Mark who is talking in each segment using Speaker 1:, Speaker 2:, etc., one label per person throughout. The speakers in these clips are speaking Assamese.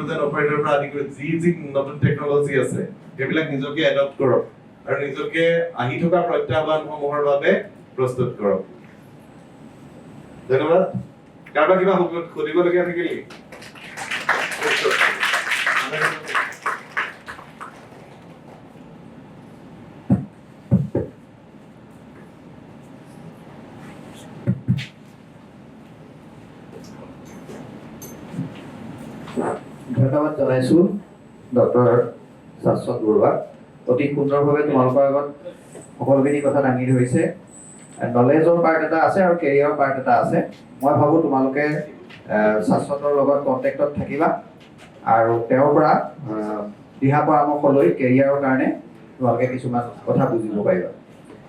Speaker 1: হাইড্ৰোজেন অপাৰেটৰৰ পৰা আদি কৰি যি নতুন টেকনলজি আছে সেইবিলাক নিজকে এডপ্ট কৰক আৰু নিজকে আহি থকা প্ৰত্যাহ্বানসমূহৰ বাবে প্ৰস্তুত কৰক। ধন্যবাদ। কাৰোবাৰ কিবা সুধিবলগীয়া থাকিল নেকি?
Speaker 2: ধন্যবাদ জনাইছো ডক্টৰ শাশ্বত বৰুৱাক। অতি সুন্দৰভাৱে তোমালোকৰ আগত সকলোখিনি কথা দাঙি ধৰিছে। নলেজৰ পাৰ্ট এটা আছে আৰু কেৰিয়াৰৰ পাৰ্ট এটা আছে। মই ভাবোঁ তোমালোকে শাশ্বতৰ লগত কণ্টেক্টত থাকিবা আৰু তেওঁৰ পৰা দিহা পৰামৰ্শ লৈ কেৰিয়াৰৰ কাৰণে তোমালোকে কিছুমান কথা বুজিব পাৰিবা।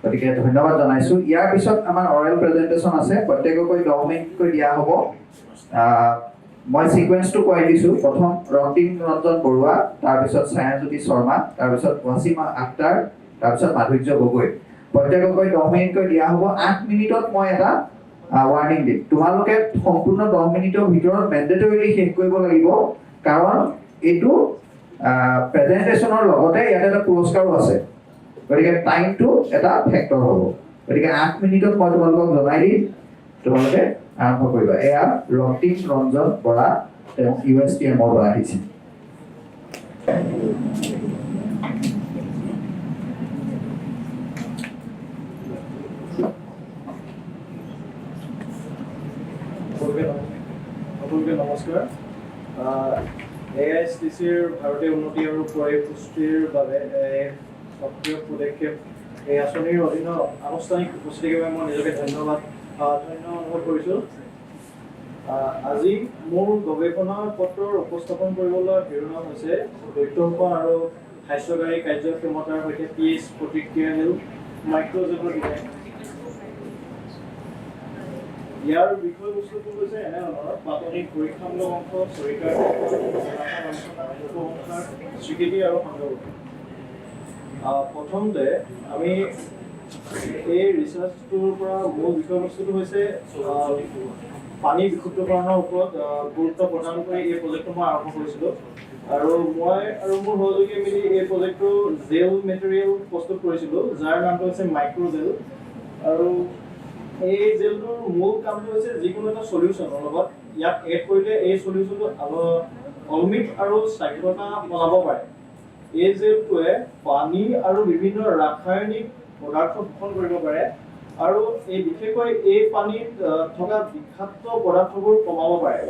Speaker 2: গতিকে ধন্যবাদ জনাইছো। ইয়াৰ পিছত আমাৰ অৰেল প্ৰেজেণ্টেশ্যন আছে, প্ৰত্যেককৈ 10 মিনিটকৈ দিয়া হ'ব। মই সিকুৱেন্সটো কৈ দিছোঁ। প্ৰথম ৰক্তিম ৰঞ্জন বৰুৱা, তাৰপিছত ছায়াজ্যোতি শৰ্মা, তাৰপিছত ৱাছিম আখতাৰ, তাৰপিছত মাধুৰ্য গগৈ। প্ৰত্যেককৈ 10 মিনিটকৈ দিয়া হ'ব। 8 মিনিটত মই এটা ৱাৰ্নিং দিম। তোমালোকে সম্পূৰ্ণ 10 মিনিটৰ ভিতৰত মেণ্ডেটৰিলি শেষ কৰিব লাগিব, কাৰণ এইটো প্ৰেজেণ্টেশ্যনৰ লগতে ইয়াত এটা পুৰস্কাৰো আছে। গতিকে টাইমটো এটা ফেক্টৰ হ'ব। গতিকে 8 মিনিটত মই তোমালোকক জনাই দিম, তোমালোকে আৰম্ভ কৰিবা। এয়া ৰক্তিম ৰঞ্জন বৰা, তেওঁ USTM-ৰ পৰা আহিছে।
Speaker 3: সকলোকে নমস্কাৰ। AISTC-ৰ ভাৰতীয় উন্নতি আৰু পৰিপুষ্টিৰ বাবে সক্ৰিয় পদক্ষেপ এই আঁচনিৰ অধীনত আনুষ্ঠানিক উপস্থিতিৰ বাবে মই নিজকে ধন্য অনুভৱ কৰিছোঁ। আজি মোৰ গৱেষণা পত্ৰৰ উপস্থাপন কৰিবলৈ শিৰোনাম হৈছে দৈত্যসম্পন্ন আৰু হাস্যকাৰী কাৰ্যক্ষমতাৰ সৈতে pH প্ৰতিক্ৰিয়াশীল মাইক্ৰজেলৰ ডিজাইন। ইয়াৰ বিষয়বস্তুটো হৈছে এনেধৰণৰ: প্ৰাথমিক পৰীক্ষামূলক অংশ, চৰিকাৰ স্বীকৃতি আৰু সংযোগ। প্ৰথমতে আমি এই ৰিচাৰ্চটোৰ পৰা মূল বিষয়বস্তুটো হৈছে পানী বিশুদ্ধকৰণৰ ওপৰত গুৰুত্ব প্ৰদান কৰি এই প্ৰজেক্টটো মই আৰম্ভ কৰিছিলোঁ। আৰু মই আৰু মোৰ সহযোগীয়ে মিলি এই প্ৰজেক্টটো জেল মেটেৰিয়েল প্ৰস্তুত কৰিছিলোঁ, যাৰ নামটো হৈছে মাইক্ৰজেল। আৰু এই জেলটোৰ মূল কামটো হৈছে যিকোনো এটা চলিউশ্যনৰ লগত ইয়াক এড কৰিলে এই চলিউশ্যনটো অম্লিক আৰু স্বাস্থ্যতা বনাব পাৰে। এই জেলটোৱে পানী আৰু বিভিন্ন ৰাসায়নিক পদাৰ্থ শোষণ কৰিব পাৰে আৰু এই বিশেষকৈ এই পানীত থকা বিষাক্ত পদাৰ্থবোৰ কমাব পাৰে।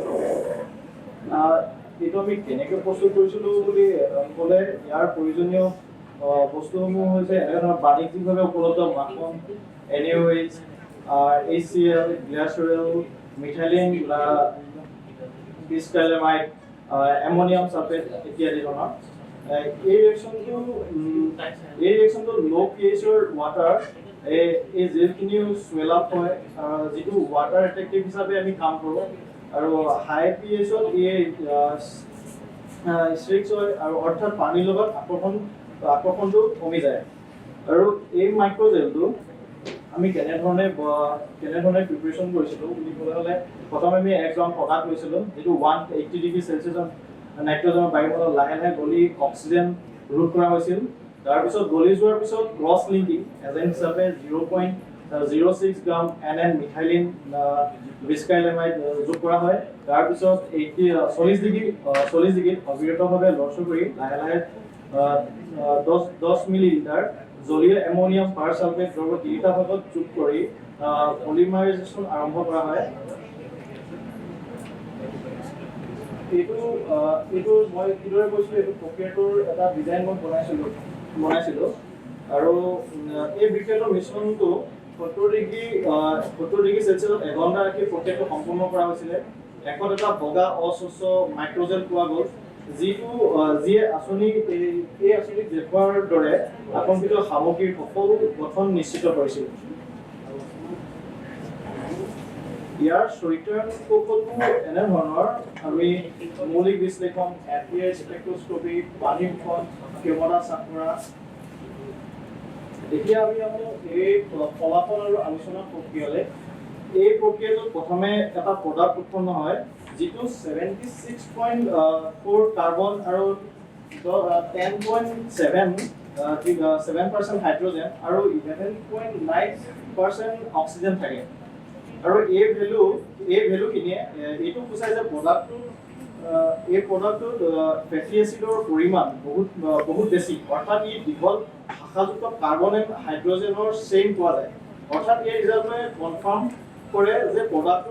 Speaker 3: এইটো আমি কেনেকৈ প্ৰস্তুত কৰিছিলোঁ বুলি ক'লে ইয়াৰ প্ৰয়োজনীয় বস্তুসমূহ হৈছে এনেধৰণৰ বাণিজ্যিকভাৱে উপলব্ধ মাখন, NaOH, HCl, glycerol, methylene bisacrylamide, ammonium sulphate ইত্যাদি ধৰণৰ। এই ৰিয়েকশ্যনটো ল' pH-ৰ ৱাটাৰ এই জেলখিনিও স্ৱেল আপ হয়, যিটো ৱাটাৰ এট্ৰেক্টিভ হিচাপে আমি কাম কৰোঁ। আৰু হাই pH-ত ষ্ট্ৰিক্স হয়, আৰু অৰ্থাৎ পানীৰ লগত আকৰ্ষণটো কমি যায়। আৰু এই মাইক্ৰজেলটো আমি কেনেধৰণে প্ৰিপাৰেশ্যন কৰিছিলোঁ বুলি ক'লে হ'লে, প্ৰথমে আমি 1 গ্ৰাম পটাছ লৈছিলোঁ, যিটো 180 ডিগ্ৰী চেলচিয়াছত নাইট্ৰজেনৰ বায়ুমণ্ডলত লাহে লাহে গলি অক্সিজেন ৰোধ কৰা হৈছিল। তাৰপিছত গলি যোৱাৰ পিছত ক্ৰছ লিংকিং এজেণ্ট হিচাপে 0.06 গ্ৰাম NN মিথাইলিন বিস্কাইলামাইড যোগ কৰা হয়। তাৰপিছত 40 ডিগ্ৰীত অবিৰতভাৱে লৰচৰ কৰি লাহে লাহে 10 মিলিলিটাৰ জলীয় এমনিয়াম পাৰছালফেট দ্ৰৱ 3টা ভাগত যোগ কৰি পলিমাৰাইজেশ্যন আৰম্ভ কৰা হয়। এইটো মই কিদৰে কৈছিলোঁ, এইটো প্ৰক্ৰিয়াটোৰ এটা ডিজাইন মই বনাইছিলোঁ। আৰু এই বিক্ৰিয়াটোৰ মিশ্ৰণটো 70 ডিগ্ৰী চেলচিয়াছত 1 ঘণ্টা ৰাখি প্ৰক্ৰিয়াটো সম্পূৰ্ণ কৰা হৈছিলে। শেষত এটা বগা অস্বচ্ছ মাইক্ৰজেল পোৱা গ'ল, যিয়ে এই আঁচনিক দেখুওৱাৰ দৰে আকাংক্ষিত সামগ্ৰীৰ সফল গঠন নিশ্চিত কৰিছিল। ইয়াৰ চৰিত্ৰায়ন কৌশলটো এনেধৰণৰ: আমি মৌলিক বিশ্লেষণ, API স্পেক্ট্ৰস্কপি, পানী শোষণ, ক্ষমতা চাপ কৰা। এতিয়া আমি এই ফলাফল আৰু আলোচনা প্ৰক্ৰিয়ালৈ। এই প্ৰক্ৰিয়াটোত প্ৰথমে এটা প্ৰডাক্ট উৎপন্ন হয়, যিটো 76.4 কাৰ্বন আৰু 10.7% হাইড্ৰজেন আৰু 11.9% অক্সিজেন থাকে। আৰু এই ভেলুখিনিয়ে এইটো বুজায় যে এই প্ৰডাক্টটোত ফেটি এচিডৰ পৰিমাণ বহুত বেছি, অৰ্থাৎ ই দীঘল শাখাযুক্ত কাৰ্বন এণ্ড হাইড্ৰজেনৰ চেইন পোৱা যায়। অৰ্থাৎ এই ৰিজাল্টে কনফাৰ্ম কৰে যে প্ৰডাক্ট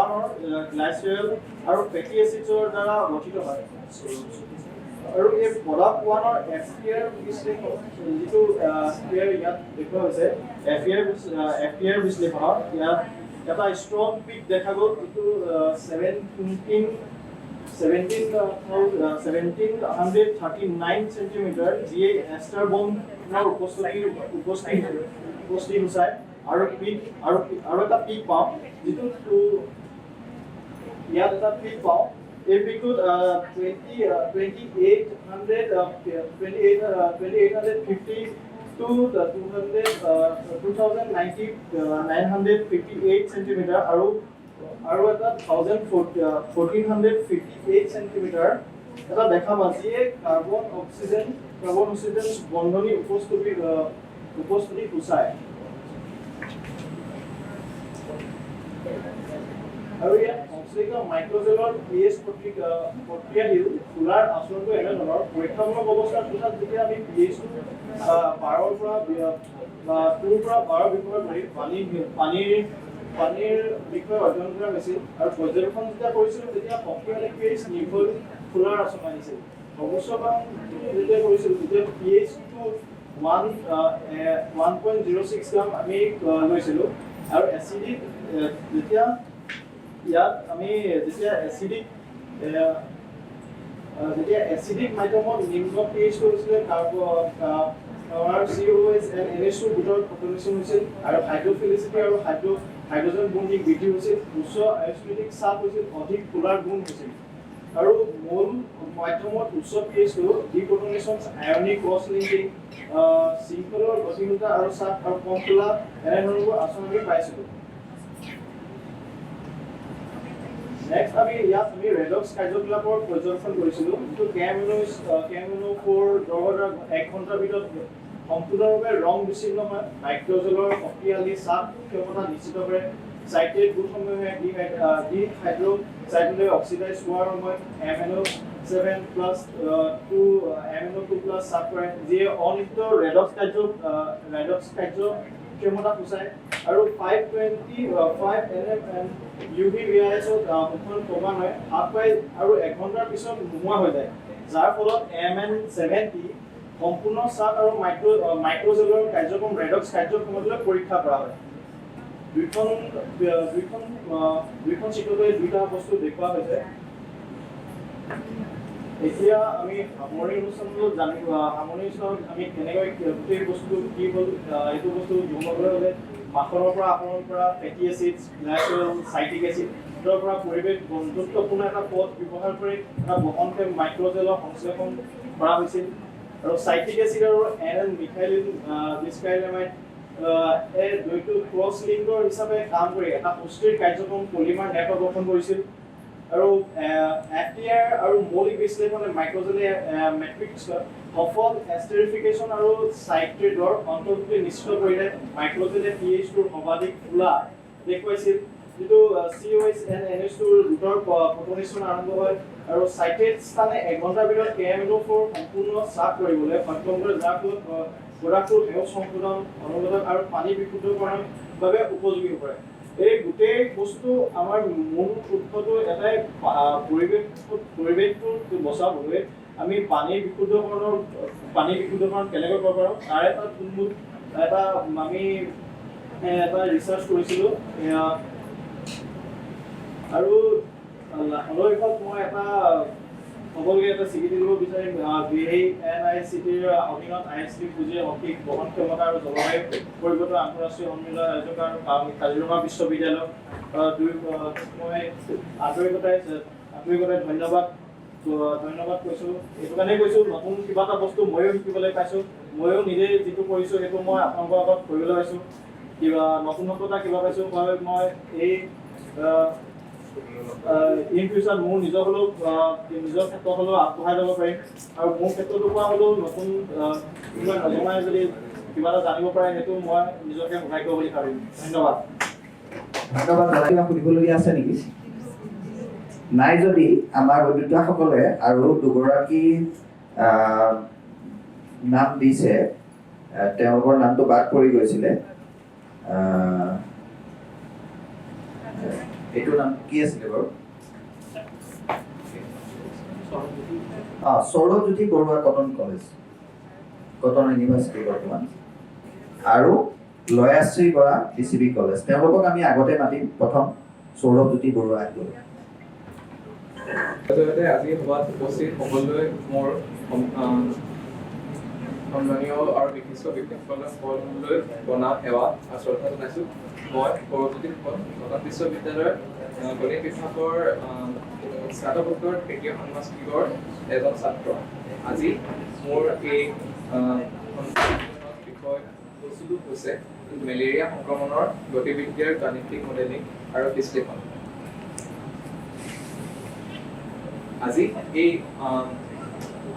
Speaker 3: 1ৰ গ্লাইচেৰল আৰু ফেটি এচিডৰ দ্বাৰা গঠিত হয়। আৰু এই প্ৰডাক্ট 1ৰ FPR বিশ্লেষণ, যিটো ইয়াত দেখুওৱা হৈছে, FPR বিশ্লেষণত ইয়াত এটা ষ্ট্ৰং পিক দেখা গ'ল, যিটো 1739 চেণ্টিমিটাৰ, যিয়ে এষ্টাৰ বমৰ উপস্থিতি সূচায়। আৰু এটা পিক পাওঁ, যিটো ইয়াত এটা পিক পাওঁ। এই পিকটোত 2850 to 2958 চেণ্টিমিটাৰ আৰু এটা 1458 চেণ্টিমিটাৰ এটা দেখা পাওঁ, যিয়ে কাৰ্বন অক্সিজেন বন্ধনী উপস্থিতি সূচায়। আৰু ইয়াত সংশ্লিষ্ট মাইক্ৰজেলৰ pH প্ৰক্ৰিয়াশীল ফুলাৰ আচৰণটো এনেধৰণৰ। পৰীক্ষামূলক অৱস্থাত যেতিয়া আমি pH 12ৰ পৰা 12 বিষয়ে ধৰি পানীৰ বিষয়ে অধ্যয়ন কৰা হৈছিল, আৰু পৰ্যবেক্ষণ যেতিয়া কৰিছিলোঁ তেতিয়া শক্তিশালী pH নিৰ্ভৰ ফুলাৰ আচৰণ আহিছিল। অৱশ্যকৰণটো যেতিয়া কৰিছিলোঁ তেতিয়া pH টো 1.06 গ্ৰাম আমি লৈছিলোঁ। আৰু এচিডিক যেতিয়া এচিডিক মাধ্যমত নিম্ন pH হৈছিলে, আমাৰ COH and NH2 গোটৰ ফটোনিছন হৈছিল, আৰু হাইড্ৰফিলিচিটি আৰু হাইড্ৰজেন বন্ডিং বৃদ্ধি হৈছিল, উচ্চ আয়স্মেটিক চাপ হৈছিল, অধিক পোলাৰ গুণ হৈছিল। আৰু মূল মাধ্যমত উচ্চ pH ডিপ্ৰটনেশ্যন, আয়নিক ক্ৰছ লিংকিং, শৃংখলৰ গতিশীলতা আৰু চাপ আৰু কম খোলা এনেধৰণৰ আচৰণ আমি পাইছিলোঁ। নেক্সট আমি ৰেডক্স কাৰ্যকলাপৰ পৰ্যবেক্ষণ কৰিছিলোঁ, যিটো KMNO4 দ্ৰৱৰ 1 ঘণ্টাৰ ভিতৰত সম্পূৰ্ণৰূপে ৰং বিচ্ছিন্ন হয়। নাইট্ৰজেলৰ শক্তিশালী চাপ ক্ষমতা নিশ্চিত কৰে। চাইট্ৰেট গোটসমূহে ডিহাইড্ৰ'চাইটলৈ অক্সিডাইজ হোৱাৰ সময়ত MnO7+2 চাপ কৰে, যিয়ে অনিষ্ট ৰেডক্স কাৰ্য ক্ষমতা সূচায়। আৰু 525 nm UV VIS-ত শোষণ ক্ৰমান্বয়ে হ্ৰাস পায় আৰু 1 ঘণ্টাৰ পিছত নোহোৱা হৈ যায়, যাৰ ফলত MN70 সম্পূৰ্ণ চাপ আৰু মাইক্ৰজেলৰ কাৰ্যক্ৰম ৰেডক্স কাৰ্যক্ষমতালৈ পৰীক্ষা কৰা হয়। দুইখন চিত্ৰতে দুটা বস্তু দেখুওৱা হৈছে। এতিয়া আমি সামৰণি অনুষ্ঠানত আমি কেনেকৈ গোটেই বস্তুটো কি হ'ল, এইটো বস্তু জনাবলৈ হ'লে মাখনৰ পৰা আহৰণ কৰা ফেটি এচিড, গ্লাইচেৰল, চাইট্ৰিক এচিডৰ পৰা পৰিৱেশ বন্ধুত্বপূৰ্ণ এটা পথ ব্যৱহাৰ কৰি এটা বহনক্ষম মাইক্ৰজেলৰ সংশ্লেষণ কৰা হৈছিল। আৰু চাইট্ৰিক এচিড আৰু মিথাইলিন ডিস্কাইলামাইড এই দুইটো ক্ৰছ লিংকৰ হিচাপে কাম কৰি এটা পুষ্টিৰ কাৰ্যক্ৰম পলিমাৰ নেটৱৰ্ক গঠন কৰিছিল। আৰু FTR আৰু মৌলিক বিশ্লেষণে মাইক্ৰজেলে মেট্ৰিক্স সফল এষ্টেৰিফিকেশ্যন আৰু চাইট্ৰেটৰ অন্তৰ্ভুক্তি নিশ্চিত কৰিলে। মাইক্ৰজেলে pH-টোৰ সৰ্বাধিক খোলা দেখুৱাইছিল, যিটো COH and NH2 গোটৰ ফটোনিছন আৰম্ভ হয়। আৰু চাইট্ৰেট স্থানে 1 ঘণ্টাৰ ভিতৰত KMNO4 সম্পূৰ্ণ চাপ কৰিবলৈ সক্ষম কৰে, যাৰ ফলত প্ৰডাক্টটোৰ সেউজ সংশোধন, অনুবাদক আৰু পানী বিশুদ্ধকৰণৰ বাবে উপযোগী হৈ পৰে। এই গোটেই বস্তু আমাৰ মূল উৎসটো এটাই, পৰিৱেশটো বচাবলৈ আমি পানী বিশুদ্ধকৰণ কেনেকৈ কৰিব পাৰোঁ তাৰ আমি এটা ৰিচাৰ্চ কৰিছিলোঁ। আৰু অৱশেষত মই সকলোকে এটা স্বীকৃতি দিব বিচাৰিম। VANICTৰ অধীনত IST পুঁজিয়ে শক্তি বহন ক্ষমতা আৰু জলবায়ু পৰিৱৰ্তন আন্তঃৰাষ্ট্ৰীয় সন্মিলন আয়োজক আৰু কাজিৰঙা বিশ্ববিদ্যালয়ক মই আন্তৰিকতাৰে ধন্যবাদ কৈছোঁ। এইটো কাৰণেই কৈছোঁ, নতুন কিবা এটা বস্তু ময়ো শিকিবলৈ পাইছোঁ। ময়ো নিজে যিটো কৰিছোঁ সেইটো মই আপোনালোকৰ আগত কৰিবলৈ পাইছোঁ। কিবা নতুনত্বতা কিবা পাইছোঁ, মই এই ইন ফিউচাৰ মোৰ নিজৰ হ'লেও নিজৰ ক্ষেত্ৰত হ'লেও আগবঢ়াই যাব পাৰিম আৰু মোৰ ক্ষেত্ৰতো পৰা হ'লেও নতুন কোনোবা নজনাই যদি কিবা এটা জানিব পাৰে সেইটো মই নিজকে সহায় কৰিব বুলি ভাবিম। ধন্যবাদ।
Speaker 2: ধন্যবাদ। কিবা সুধিবলগীয়া আছে নেকি? নাই যদি আমাৰ অতিথিসকলে আৰু দুগৰাকী নাম দিছে, তেওঁলোকৰ নামটো বাদ পৰি গৈছিলে। এইটো নাম কি আছিলে বাৰু? Sourajyoti Baruah Cotton college, Cotton university বৰ্তমান, আৰু লয়াশ্ৰী বৰা DCB কলেজ। তেওঁলোকক আমি আগতে মাতিম। প্ৰথম সৌৰজ্যোতি বৰুৱা আহিব।
Speaker 4: আজি সভাত উপস্থিত সকলোৱে মোৰ সন্মানীয় আৰু বিশিষ্ট ব্যক্তিসকললৈ প্ৰণাম সেৱা আৰু শ্ৰদ্ধা জনাইছোঁ। মই সৌৰজ্যোতি ফুকন কটন বিশ্ববিদ্যালয়ৰ গণিত বিভাগৰ স্নাতকোত্তৰ তৃতীয় ষান্মাসিকৰ এজন ছাত্ৰ। আজি মোৰ এই বিষয়বস্তুটো হৈছে মেলেৰিয়া সংক্ৰমণৰ গতিবিদ্যাৰ গাণিতিক মডেলিং আৰু বিশ্লেষণ। আজি এই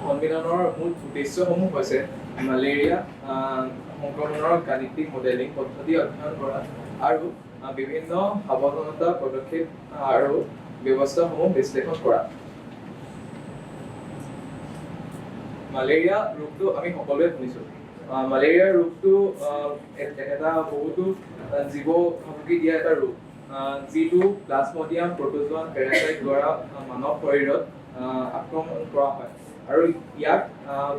Speaker 4: সন্মিলনৰ মূল উদ্দেশ্যসমূহ হৈছে মেলেৰিয়া সংক্ৰমণৰ গাণিতিক মডেলিং পদ্ধতি অধ্যয়ন কৰা আৰু বিভিন্ন সাৱধানতা পদক্ষেপ আৰু ব্যৱস্থাসমূহ বিশ্লেষণ কৰা। মালেৰিয়া ৰোগটো আমি সকলোৱে শুনিছোঁ। মালেৰিয়া ৰোগটো এটা বহুতো জীৱ ভাবুকি দিয়া এটা ৰোগ, যিটো প্লাজমডিয়াম প্ৰটোজোৱান পেৰাচাইট দ্বাৰা মানৱ শৰীৰত আক্ৰমণ কৰা হয় আৰু ইয়াক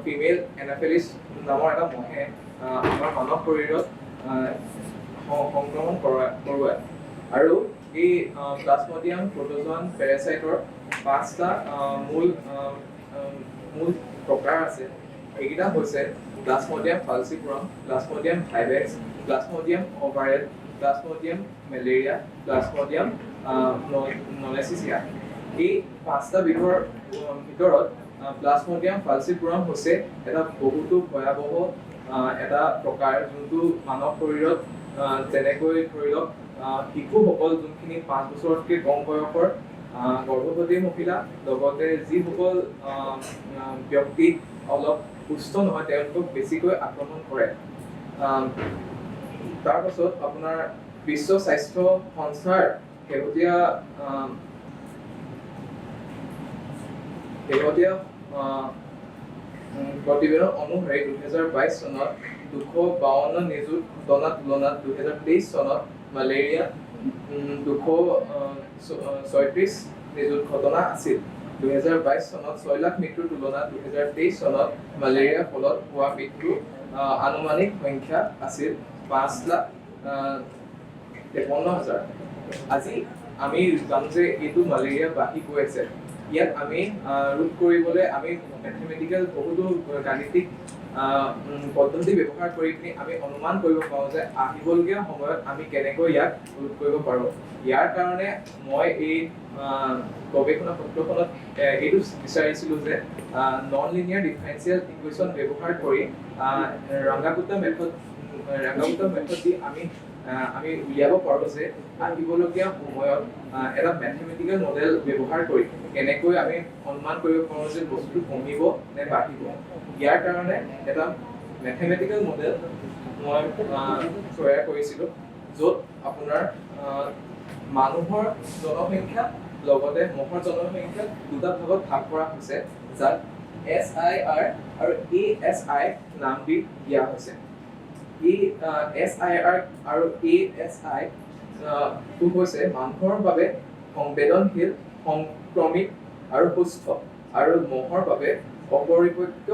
Speaker 4: ফিমেল এনাফেলিছ নামৰ এটা মহে আমাৰ মানৱ শৰীৰত সংক্ৰমণ কৰোৱায়। আৰু এই প্লাজমডিয়াম প্ৰটোজোৱান পেৰাচাইটৰ 5টা মূল প্ৰকাৰ আছে। এইকেইটা হৈছে plasmodium falciparum, plasmodium vivax, plasmodium ovale, plasmodium malariae, plasmodium knowlesi. এই 5টা বিধৰ ভিতৰত প্লাজমডিয়াম ফালচিপুৰাম হৈছে এটা বহুতো ভয়াৱহ এটা প্ৰকাৰ, যোনটো মানৱ শৰীৰত যেনেকৈ ধৰি লওক শিশুসকল যোনখিনি 5 বছৰতকৈ কম বয়সৰ গৰ্ভৱতী মহিলা, লগতে যিসকল ব্যক্তি অলপ সুস্থ নহয় তেওঁলোকক বেছিকৈ আক্ৰমণ কৰে। তাৰপাছত আপোনাৰ বিশ্ব স্বাস্থ্য সংস্থাৰ শেহতীয়া প্ৰতিবেদন অনুসৰি 2022 চনত 252 নিযুত ঘটনাৰ তুলনাত 2023 চনত মেলেৰিয়া 236 নিযুত ঘটনা আছিল। 2022 চনত 6 লাখ মৃত্যুৰ তুলনাত 2023 চনত মেলেৰিয়াৰ ফলত হোৱা মৃত্যুৰ আনুমানিক সংখ্যা আছিল 5,53,000। আজি আমি জানো যে এইটো মেলেৰিয়া বাঢ়ি গৈ আছে। ইয়াত আমি ৰোধ কৰিবলৈ আমি মেথমেটিকেল বহুতো গাণিতিক পদ্ধতি ব্যৱহাৰ কৰি পিনি আমি অনুমান কৰিব পাৰোঁ যে আহিবলগীয়া সময়ত আমি কেনেকৈ ইয়াক ৰোধ কৰিব পাৰোঁ। ইয়াৰ কাৰণে মই এই গৱেষণা পত্ৰখনত এইটো বিচাৰিছিলোঁ যে নন লিনিয়াৰ ডিফাৰেঞ্চিয়েল ইকুৱেশ্যন ব্যৱহাৰ কৰি ৰাংগাগুটা মেথড দি আমি উলিয়াব পাৰোঁ যে আহিবলগীয়া সময়ত এটা মেথমেটিকেল মডেল ব্যৱহাৰ কৰি কেনেকৈ আমি অনুমান কৰিব পাৰোঁ যে বস্তুটো কমিব নে বাঢ়িব। ইয়াৰ কাৰণে এটা মেথমেটিকেল মডেল মই তৈয়াৰ কৰিছিলোঁ, য'ত আপোনাৰ মানুহৰ জনসংখ্যা লগতে মহৰ জনসংখ্যা দুটা ভাগত ভাগ কৰা হৈছে, যাক SIR আৰু ASI নাম দি দিয়া হৈছে। এই SIR আৰু ASI টো হৈছে মানুহৰ বাবে সংবেদনশীল, সংক্ৰমিত আৰু সুস্থ, আৰু মহৰ বাবে অপৰিপক্ক,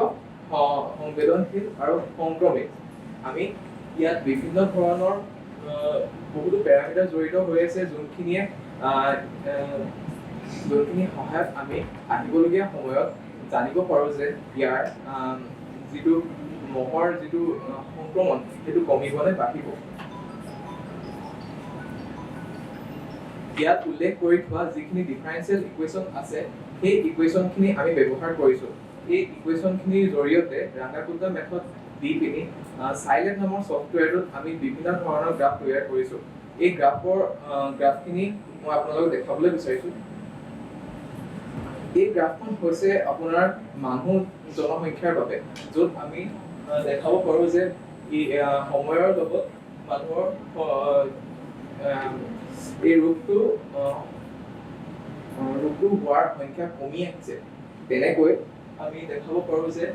Speaker 4: সংবেদনশীল আৰু সংক্ৰমিত। আমি ইয়াত বিভিন্ন ধৰণৰ বহুতো পেৰামিটাৰ জড়িত হৈ আছে, যোনখিনি সহায়ত আমি আহিবলগীয়া সময়ত জানিব পাৰোঁ যে ইয়াৰ যিটো মহৰ যিটো সংক্ৰমণ সেইটো কমিব নে বাঢ়িব। ইয়াত উল্লেখ কৰি থোৱা যিখিনি ডিফাৰেঞ্চিয়েল ইকুৱেশ্যন আছে সেই ইকুৱেশ্যনখিনি আমি ব্যৱহাৰ কৰিছোঁ। এই ইকুৱেশ্যনখিনিৰ জৰিয়তে ৰাংগাগুটা মেথড দি পিনি চাইলেট নামৰ ছফ্টৱেৰটোত আমি বিভিন্ন ধৰণৰ গ্ৰাফ তৈয়াৰ কৰিছোঁ। এই গ্ৰাফখিনি মই আপোনালোকক দেখাবলৈ বিচাৰিছোঁ। এই গ্ৰাফখন হৈছে আপোনাৰ মানুহ জনসংখ্যাৰ বাবে, য'ত আমি দেখাব পাৰোঁ যে সময়ৰ লগত মানুহৰ এই ৰোগটো হোৱাৰ সংখ্যা কমি আহিছে। তেনেকৈ আমি দেখাব পাৰোঁ যে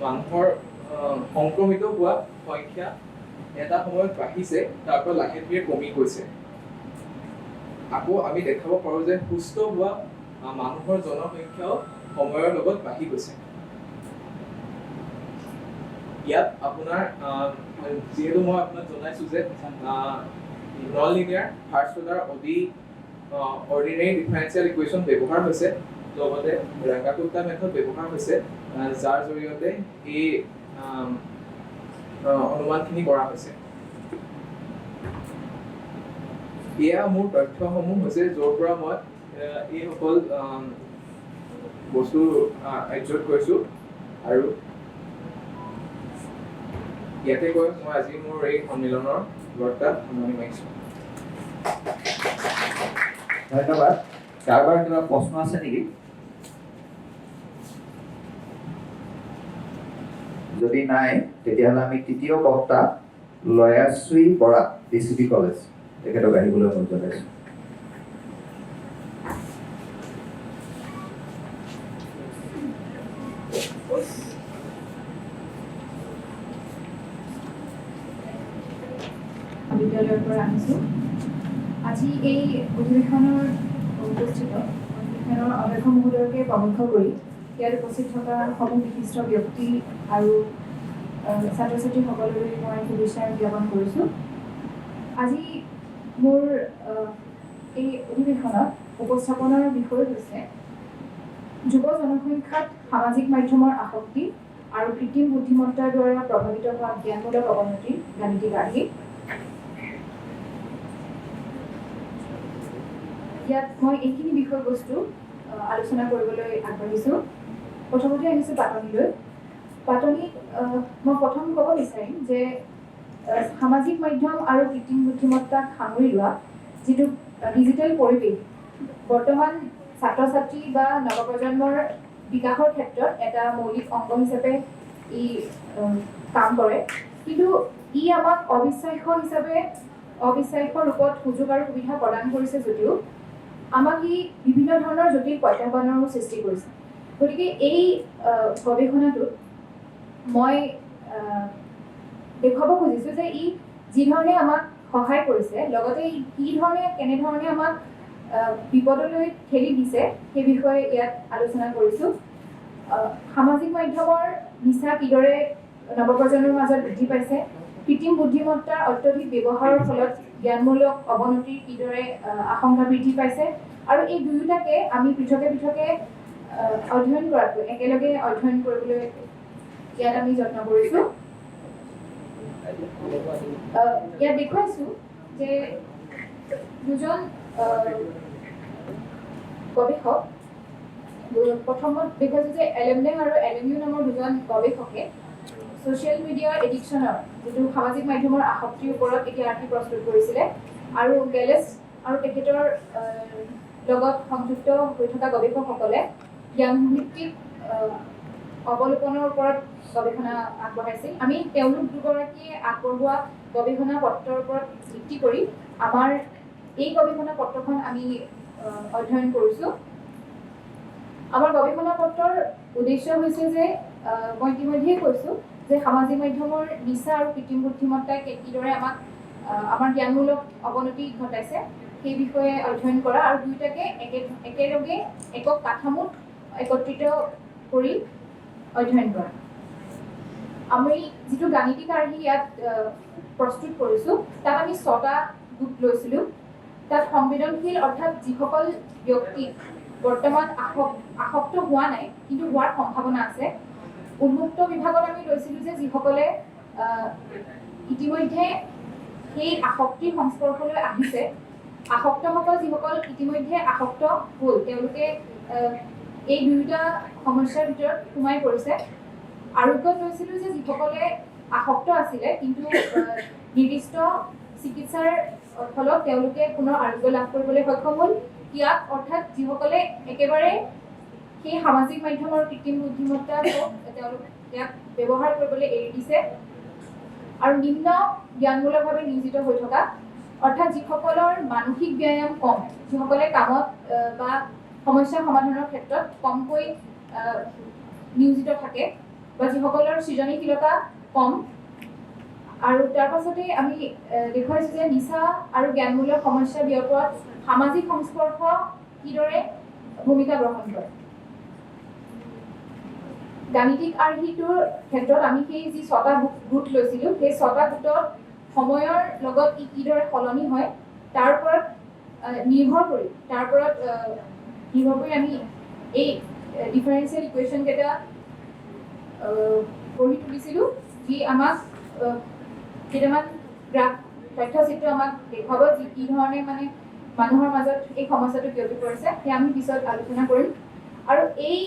Speaker 4: মানুহৰ সংক্ৰমিত হোৱা সংখ্যা এটা সময়ত বাঢ়িছে, তাৰ পৰা লাহে ধীৰে কমি গৈছে। আকৌ আমি দেখাব পাৰোঁ যে সুস্থ হোৱা মানুহৰ জনসংখ্যাও সময়ৰ লগত বাঢ়ি গৈছে। ইয়াত আপোনাৰ যিহেতু মই আপোনাক জনাইছোঁ যে non linear first order ordinary differential equation ব্যৱহাৰ হৈছে, লগতে ৰাংগাকুটা মেথড ব্যৱহাৰ হৈছে, যাৰ জৰিয়তে এই অনুমানখিনি কৰা হৈছে। এয়া মোৰ তথ্যসমূহ হৈছে য'ৰ পৰা মই এইসকল বস্তু আয়োজন কৰিছোঁ, আৰু ইয়াতে কৈ মই আজি মোৰ এই সন্মিলনৰ বাৰ্তা সামৰণি মাৰিছোঁ।
Speaker 2: ধন্যবাদ। কাৰোবাৰ কিবা প্ৰশ্ন আছে নেকি? যদি নাই তেতিয়াহ'লে আমি তৃতীয় বক্তা লয়াশ্ৰী বৰা, DCB কলেজ, তেখেতক আহিবলৈ অনুৰোধ জনাইছোঁ।
Speaker 5: বিদ্যালয়ৰ পৰা আহিছোঁ। আজি এই অধিৱেশনৰ অধ্যক্ষ মহোদয়কে প্ৰমুখ কৰি ইয়াত উপস্থিত থকা সমূহ বিশিষ্ট ব্যক্তি আৰু ছাত্ৰ ছাত্ৰীসকললৈ মই শুভেচ্ছা জ্ঞাপন কৰিছোঁ। আজি মোৰ এই অধিৱেশনত উপস্থাপনৰ বিষয় হৈছে যুৱ জনসংখ্যাত সামাজিক মাধ্যমৰ আসক্তি আৰু কৃত্ৰিম বুদ্ধিমত্তাৰ দ্বাৰা প্ৰভাৱিত হোৱা জ্ঞানমূলক অৱনতিৰ গাণিতিক আৰ্হি। ইয়াত মই এইখিনি বিষয়বস্তু আলোচনা কৰিবলৈ আগবাঢ়িছোঁ। প্ৰথমতে আহিছোঁ পাতনিলৈ। পাতনিত মই প্ৰথম ক'ব বিচাৰিম যে সামাজিক মাধ্যম আৰু কৃত্ৰিম বুদ্ধিমত্তাক সামৰি লোৱা যিটো ডিজিটেল পৰিৱেশ বৰ্তমান ছাত্ৰ ছাত্ৰী বা নৱপ্ৰজন্মৰ বিকাশৰ ক্ষেত্ৰত এটা মৌলিক অংগ হিচাপে ই কাম কৰে, কিন্তু ই আমাক অবিশ্বাস্য ৰূপত সুযোগ আৰু সুবিধা প্ৰদান কৰিছে যদিও আমাক ই বিভিন্ন ধৰণৰ জটিল প্ৰত্যাহ্বানৰো সৃষ্টি কৰিছে। গতিকে এই গৱেষণাটোত মই দেখুৱাব খুজিছোঁ যে ই যিধৰণে আমাক সহায় কৰিছে, লগতে ই কেনেধৰণে আমাক বিপদলৈ ঠেলি দিছে সেই বিষয়ে ইয়াত আলোচনা কৰিছোঁ। সামাজিক মাধ্যমৰ নিচা কিদৰে নৱপ্ৰজন্মৰ মাজত বৃদ্ধি পাইছে, কৃত্ৰিম বুদ্ধিমত্তাৰ অত্যধিক ব্যৱহাৰৰ ফলত জ্ঞানমূলক অৱনতিৰ কিদৰে আশংকা বৃদ্ধি পাইছে, আৰু এই দুয়োটাকে আমি পৃথকে অধ্যয়ন কৰাটো একেলগে অধ্যয়ন কৰিবলৈ ইয়াত আমি যত্ন কৰিছোঁ। ইয়াত দেখুৱাইছোঁ যে দুজন গৱেষক, প্ৰথমত দেখুৱাইছোঁ যে এলএমডেম আৰু এলএমইউ নামৰ দুজন গৱেষকে ছ'চিয়েল মিডিয়াৰ এডিকশ্যনৰ যিটো সামাজিক মাধ্যমৰ আসক্তিৰ ওপৰত এতিয়া আৰ্হি প্ৰস্তুত কৰিছিলে, আৰু গেলেছ আৰু তেখেতৰ লগত সংযুক্ত হৈ থকা গৱেষকসকলে জ্ঞানভিত্তিক অৱলোকনৰ ওপৰত গৱেষণা আগবঢ়াইছিল। আমি তেওঁলোক দুগৰাকীয়ে আগবঢ়োৱা গৱেষণা পত্ৰৰ ওপৰত ভিত্তি কৰি আমাৰ এই গৱেষণা পত্ৰখন আমি অধ্যয়ন কৰিছোঁ। আমাৰ গৱেষণা পত্ৰৰ উদ্দেশ্য হৈছে যে মই ইতিমধ্যেই কৈছোঁ যে সামাজিক মাধ্যমৰ নিচা আৰু কৃত্ৰিম বুদ্ধিমত্তাই কিদৰে আমাৰ জ্ঞানমূলক অৱনতি ঘটাইছে সেই বিষয়ে অধ্যয়ন কৰা, আৰু দুয়োটাকে একেলগে একক কাঠামোত একত্ৰিত কৰি অধ্যয়ন কৰা। আমি যিটো গাণিতিক আৰ্হি ইয়াত প্ৰস্তুত কৰিছোঁ তাত আমি 6টা গোট লৈছিলোঁ। তাত সংবেদনশীল অৰ্থাৎ যিসকল ব্যক্তি বৰ্তমান আসক্ত হোৱা নাই কিন্তু হোৱাৰ সম্ভাৱনা আছে। উন্মুক্ত বিভাগত আমি লৈছিলোঁ যে যিসকলে ইতিমধ্যে সেই আসক্তিৰ সংস্পৰ্শলৈ আহিছে, আসক্তসকল যিসকল ইতিমধ্যে আসক্ত হ'ল তেওঁলোকে এই দুয়োটা সমস্যাৰ ভিতৰত সোমাই পৰিছে। আৰোগ্যত লৈছিলোঁ যে যিসকলে আসক্ত আছিলে কিন্তু নিৰ্দিষ্ট চিকিৎসাৰ ফলত তেওঁলোকে পুনৰ আৰোগ্য লাভ কৰিবলৈ সক্ষম হ'ল। ইয়াক অৰ্থাৎ যিসকলে একেবাৰে সেই সামাজিক মাধ্যমৰ কৃত্ৰিম বুদ্ধিমত্তা তেওঁলোক ইয়াক ব্যৱহাৰ কৰিবলৈ এৰি দিছে আৰু নিম্ন জ্ঞানমূলকভাৱে নিয়োজিত হৈ থকা অৰ্থাৎ যিসকলৰ মানসিক ব্যায়াম কম, যিসকলে কামত বা সমস্যা সমাধানৰ ক্ষেত্ৰত কমকৈ নিয়োজিত থাকে বা যিসকলৰ সৃজনীশীলতা কম। আৰু তাৰ পাছতে আমি দেখুৱাইছোঁ যে নিচা আৰু জ্ঞানমূলক সমস্যা বিয়পোৱাত সামাজিক সংস্পৰ্শ কিদৰে ভূমিকা গ্ৰহণ কৰে। গাণিতিক আৰ্হিটোৰ ক্ষেত্ৰত আমি সেই যি 6টা গোট লৈছিলোঁ, সেই 6টা গোটত সময়ৰ লগত ই কিদৰে সলনি হয় তাৰ ওপৰত নিৰ্ভৰ কৰি আমি এই ডিফাৰেঞ্চিয়েল ইকুৱেশ্যন কেইটা গঢ়ি তুলিছিলোঁ, যি আমাক কেইটামান গ্ৰাফ তথ্যচিত্ৰ আমাক দেখুৱাব যি কি ধৰণে মানে মানুহৰ মাজত এই সমস্যাটো বিয়পি পৰিছে, সেয়া আমি পিছত আলোচনা কৰিম। আৰু এই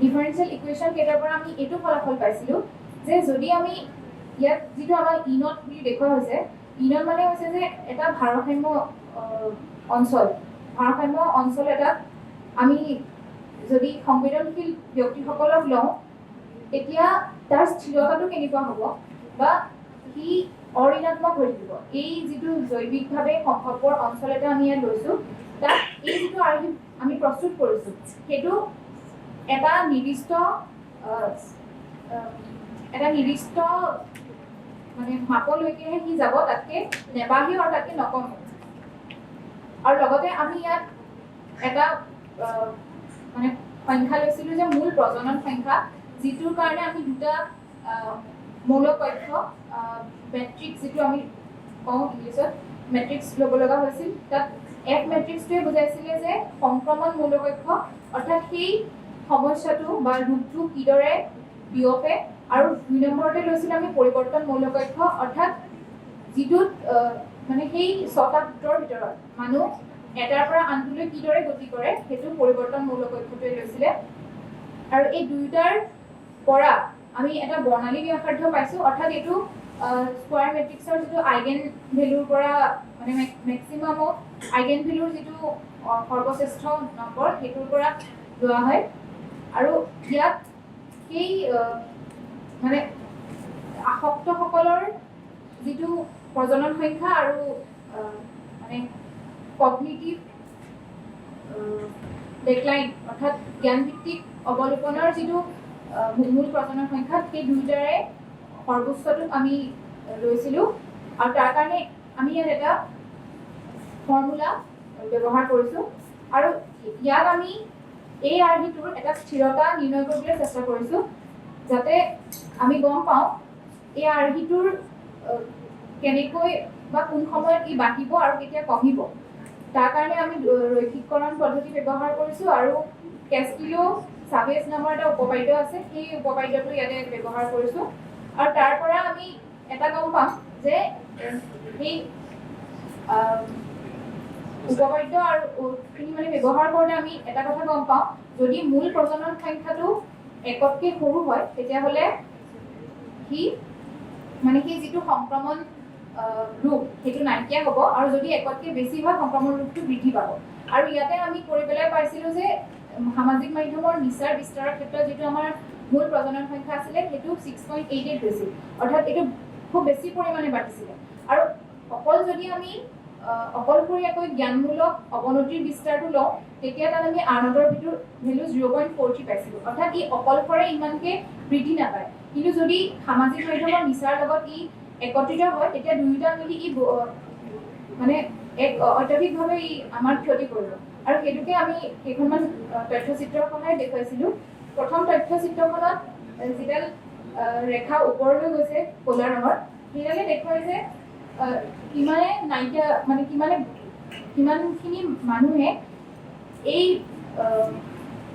Speaker 5: ডিফাৰেঞ্চিয়েল ইকুৱেশ্যন কেইটাৰ পৰা আমি এইটো ফলাফল পাইছিলোঁ যে যদি আমি ইয়াত যিটো আমাৰ ইনত বুলি দেখুওৱা হৈছে, ইনত মানে হৈছে যে এটা ভাৰসাম্য অঞ্চল এটাত আমি যদি সংবেদনশীল ব্যক্তিসকলক লওঁ তেতিয়া তাৰ স্থিৰতাটো কেনেকুৱা হ'ব বা সি অঋণাত্মক হৈ থাকিব। এই যিটো জৈৱিকভাৱে সম্ভৱপৰ অঞ্চল এটা আমি ইয়াত লৈছোঁ, তাত এই যিটো আৰ্হি আমি প্ৰস্তুত কৰিছোঁ সেইটো এটা নিৰ্দিষ্ট মানে মাপলৈকেহে সি যাব, তাতকৈ নেবাঢ়ি আৰু তাতকৈ নকমে। আৰু লগতে আমি ইয়াত এটা মানে সংখ্যা লৈছিলোঁ যে মূল প্ৰজনন সংখ্যা, যিটোৰ কাৰণে আমি দুটা মৌলকক্ষ মেট্ৰিক্স যিটো আমি কওঁ ইংলিছত মেট্ৰিক্স ল'ব লগা হৈছিল। তাত এক মেট্ৰিক্সটোৱে বুজাইছিলে যে সংক্ৰমণ মৌলকক্ষ অৰ্থাৎ সেই সমস্যাটো বা ৰোগটো কিদৰে বিয়পে, আৰু 2 নম্বৰতে লৈছিলোঁ আমি পৰিৱৰ্তন মৌলকক্ষ অৰ্থাৎ যিটোত মানে সেই 6টা গোটৰ ভিতৰত মানুহ এটাৰ পৰা আনটোলৈ কিদৰে গতি কৰে সেইটো পৰিৱৰ্তন মৌলকক্ষটোৱে লৈছিলে। আৰু এই দুয়োটাৰ পৰা আমি এটা বৰ্ণালী ব্যাসাৰ্ধ পাইছোঁ, অৰ্থাৎ এইটো স্কোৱাৰ মেট্ৰিক্সৰ যিটো আইগেন ভেলুৰ পৰা মানে মেক্সিমাম অফ আইগেন ভেলুৰ যিটো সৰ্বশ্ৰেষ্ঠ নম্বৰ সেইটোৰ পৰা লোৱা হয়। আৰু ইয়াত সেই মানে আসক্তসকলৰ যিটো প্ৰজনন সংখ্যা আৰু মানে কগনিটিভ ডেক্লাইন অৰ্থাৎ জ্ঞানভিত্তিক অৱলোকনৰ যিটো মূল প্ৰজনন সংখ্যা, সেই দুয়োটাৰে সৰ্বোচ্চটোক আমি লৈছিলোঁ। আৰু তাৰ কাৰণে আমি ইয়াত এটা ফৰ্মুলা ব্যৱহাৰ কৰিছোঁ আৰু ইয়াত আমি এই আৰ্হিটোৰ এটা স্থিৰতা নিৰ্ণয় কৰিবলৈ চেষ্টা কৰিছোঁ, যাতে আমি গম পাওঁ এই আৰ্হিটোৰ কেনেকৈ বা কোন সময়ত ই বাঢ়িব আৰু কেতিয়া কমিব। তাৰ কাৰণে আমি ৰৈখিককৰণ পদ্ধতি ব্যৱহাৰ কৰিছোঁ আৰু কেষ্টিলো চাভেজ নামৰ এটা উপবাদ্য আছে, সেই উপবাদ্যটো ইয়াতে ব্যৱহাৰ কৰিছোঁ। আৰু তাৰ পৰা আমি এটা গম পাম যে সেই উপবাদ্য আৰু খিনি মানে ব্যৱহাৰ কৰোঁতে আমি এটা কথা গম পাওঁ, যদি মূল প্ৰজনন সংখ্যাটো 1তকৈ সৰু হয় তেতিয়াহ'লে সি মানে সেই যিটো সংক্ৰমণ ৰোগ সেইটো নাইকিয়া হ'ব, আৰু যদি 1তকৈ বেছি হয় সংক্ৰমণ ৰোগটো বৃদ্ধি পাব। আৰু ইয়াতে আমি কৰি পেলাই পাইছিলোঁ যে সামাজিক মাধ্যমৰ নিচাৰ বিস্তাৰৰ ক্ষেত্ৰত যিটো আমাৰ মূল প্ৰজনন সংখ্যা আছিলে সেইটো 6.88 হৈছিল, অৰ্থাৎ এইটো খুব বেছি পৰিমাণে বাঢ়িছিলে। আৰু অকল যদি আমি অকলশৰীয়াকৈ জ্ঞানমূলক অৱনতিৰ বিস্তাৰটো লওঁ তেতিয়া তাত আমি আৰ্নডৰ ভেলু 0.43 পাইছিলোঁ, অৰ্থাৎ ই অকলশৰে ইমানকৈ বৃদ্ধি নাপায়। কিন্তু যদি সামাজিক মাধ্যমৰ নিচাৰ লগত ই একত্ৰিত হয় তেতিয়া দুয়োটা মিলি ই মানে এক অত্যাধিকভাৱে ই আমাৰ ক্ষতি কৰিব। আৰু সেইটোকে আমি কেইখনমান তথ্যচিত্ৰৰ সহায়ত দেখুৱাইছিলোঁ। প্ৰথম তথ্যচিত্ৰখনত যিডাল ৰেখা ওপৰলৈ গৈছে ক'লা ৰঙৰ, সেইডালে দেখুৱাই যে কিমানে নাইকিয়া মানে কিমানখিনি মানুহে এই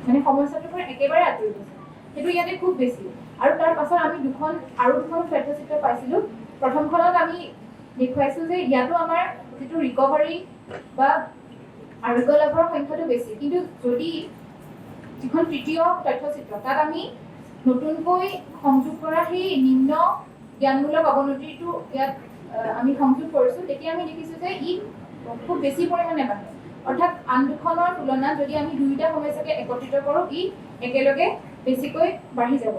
Speaker 5: মানে সমস্যাটোৰ পৰা একেবাৰে আঁতৰি গৈছে, সেইটো ইয়াতে খুব বেছি। আৰু তাৰ পাছত আমি দুখন তথ্যচিত্ৰ পাইছিলোঁ। প্ৰথমখনত আমি দেখুৱাইছোঁ যে ইয়াতো আমাৰ যিটো ৰিকভাৰী বা আৰোগ্য লাভৰ সংখ্যাটো বেছি, কিন্তু যদি যিখন তৃতীয় তথ্যচিত্ৰ তাত আমি নতুনকৈ সংযোগ কৰা সেই নিম্ন জ্ঞানমূলক অৱনতিটো ইয়াত আমি সংযোগ কৰিছোঁ, তেতিয়া আমি দেখিছোঁ যে ই খুব বেছি পৰিমাণে বাঢ়ে। অৰ্থাৎ আন দুখনৰ তুলনাত যদি আমি দুয়োটা সমস্যাকে একত্ৰিত কৰোঁ, ই একেলগে বেছিকৈ বাঢ়ি যাব।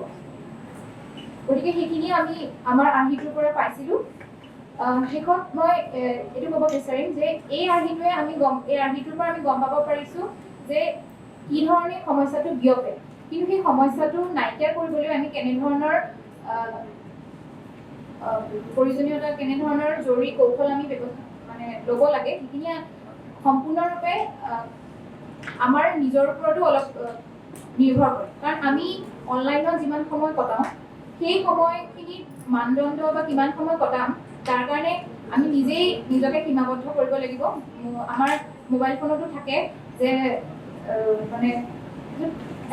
Speaker 5: গতিকে সেইখিনি আমি আমাৰ আৰ্হিটোৰ পৰা পাইছিলোঁ। শেষত মই এইটো ক'ব বিচাৰিম যে এই আৰ্হিটোৰ পৰা আমি গম পাব পাৰিছোঁ যে কি ধৰণে সমস্যাটো বিয়পে, কিন্তু সেই সমস্যাটো নাইকিয়া কৰিবলৈ আমি কেনেধৰণৰ প্ৰয়োজনীয়তা, কেনেধৰণৰ জৰুৰী কৌশল আমি ল'ব লাগে, সেইখিনি সম্পূৰ্ণৰূপে আমাৰ নিজৰ ওপৰতো অলপ নিৰ্ভৰ কৰে। কাৰণ আমি অনলাইনত যিমান সময় কটাওঁ, সেই সময়খিনিত মানদণ্ড বা কিমান সময় কটাম, তাৰ কাৰণে আমি নিজেই নিজকে সীমাবদ্ধ কৰিব লাগিব। আমাৰ মোবাইল ফোনতো থাকে যে মানে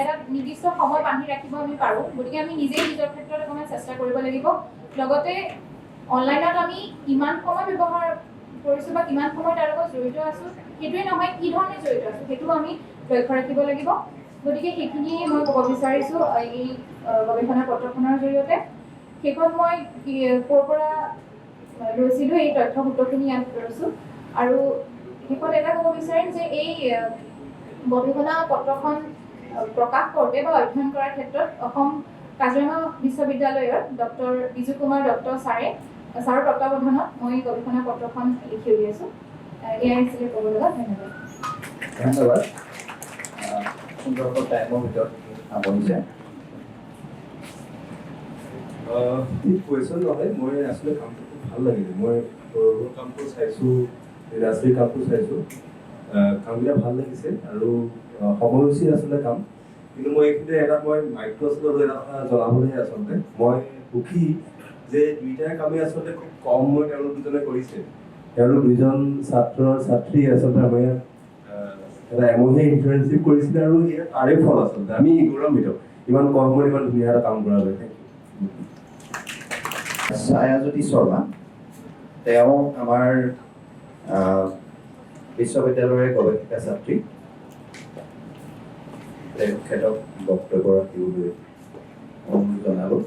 Speaker 5: এটা নিৰ্দিষ্ট সময় বান্ধি ৰাখিব আমি পাৰোঁ। গতিকে আমি নিজেই নিজৰ ক্ষেত্ৰত অকণমান চেষ্টা কৰিব লাগিব। লগতে অনলাইনত আমি কিমান সময় ব্যৱহাৰ কৰিছোঁ বা কিমান সময় তাৰ লগত জড়িত আছোঁ, সেইটোৱে নহয় কি ধৰণে জড়িত আছোঁ, সেইটোও আমি লক্ষ্য ৰাখিব লাগিব। গতিকে সেইখিনিয়ে মই ক'ব বিচাৰিছোঁ এই গৱেষণা পত্ৰখনৰ জৰিয়তে। শেষত মই ক'ৰ পৰা লৈছিলোঁ এই তথ্য সূত্ৰখিনি ইয়াত লৈছোঁ। আৰু শেষত এটা ক'ব বিচাৰিম যে এই গৱেষণা পত্ৰখন প্ৰকাশ কৰোঁতে বা অধ্যয়ন কৰাৰ ক্ষেত্ৰত অসম কাজিৰঙা বিশ্ববিদ্যালয়ৰ ডক্টৰ বিজু কুমাৰ দত্ত ছাৰৰ তত্ত্বাৱধানত মই গৱেষণা পত্ৰখন লিখি উলিয়াইছোঁ। এয়াই আছিলে ক'ব লগা। ধন্যবাদ।
Speaker 2: ধন্যবাদ। সুন্দৰ টাইমৰ ভিতৰত আহিছে।
Speaker 6: ঠিক কুৱেশ্যন নহয়, মই আসলে কামটো খুব ভাল লাগিলে। মই কামটো চাইছোঁ, ইণ্ডাষ্ট্ৰীৰ কামটো চাইছোঁ, কামবিলাক ভাল লাগিছে আৰু সময়সূচীৰ আচলতে কাম। কিন্তু মই এইখিনিতে মই মাইকটো আচলতে এটা কথা জনাবলৈ আচলতে মই সুখী যে দুইটাই কামেই আচলতে খুব কম সময় তেওঁলোক দুজনে কৰিছে। তেওঁলোক দুইজন ছাত্ৰী আচলতে আমাৰ ইয়াত এটা এমহীয়া ইণ্টাৰ্ণশ্বিপ কৰিছিলে আৰু তাৰে ফল আচলতে আমি গৌৰৱান্বিত ইমান কম সময়ত ইমান ধুনীয়া এটা কাম কৰা যায়।
Speaker 2: ছায়াজ্যোতি শৰ্মা, তেওঁ আমাৰ বিশ্ববিদ্যালয়ৰে গৱেষিকা ছাত্ৰী। তেখেতক বক্তব্য ৰাখিবলৈ অনুৰোধ জনালোঁ।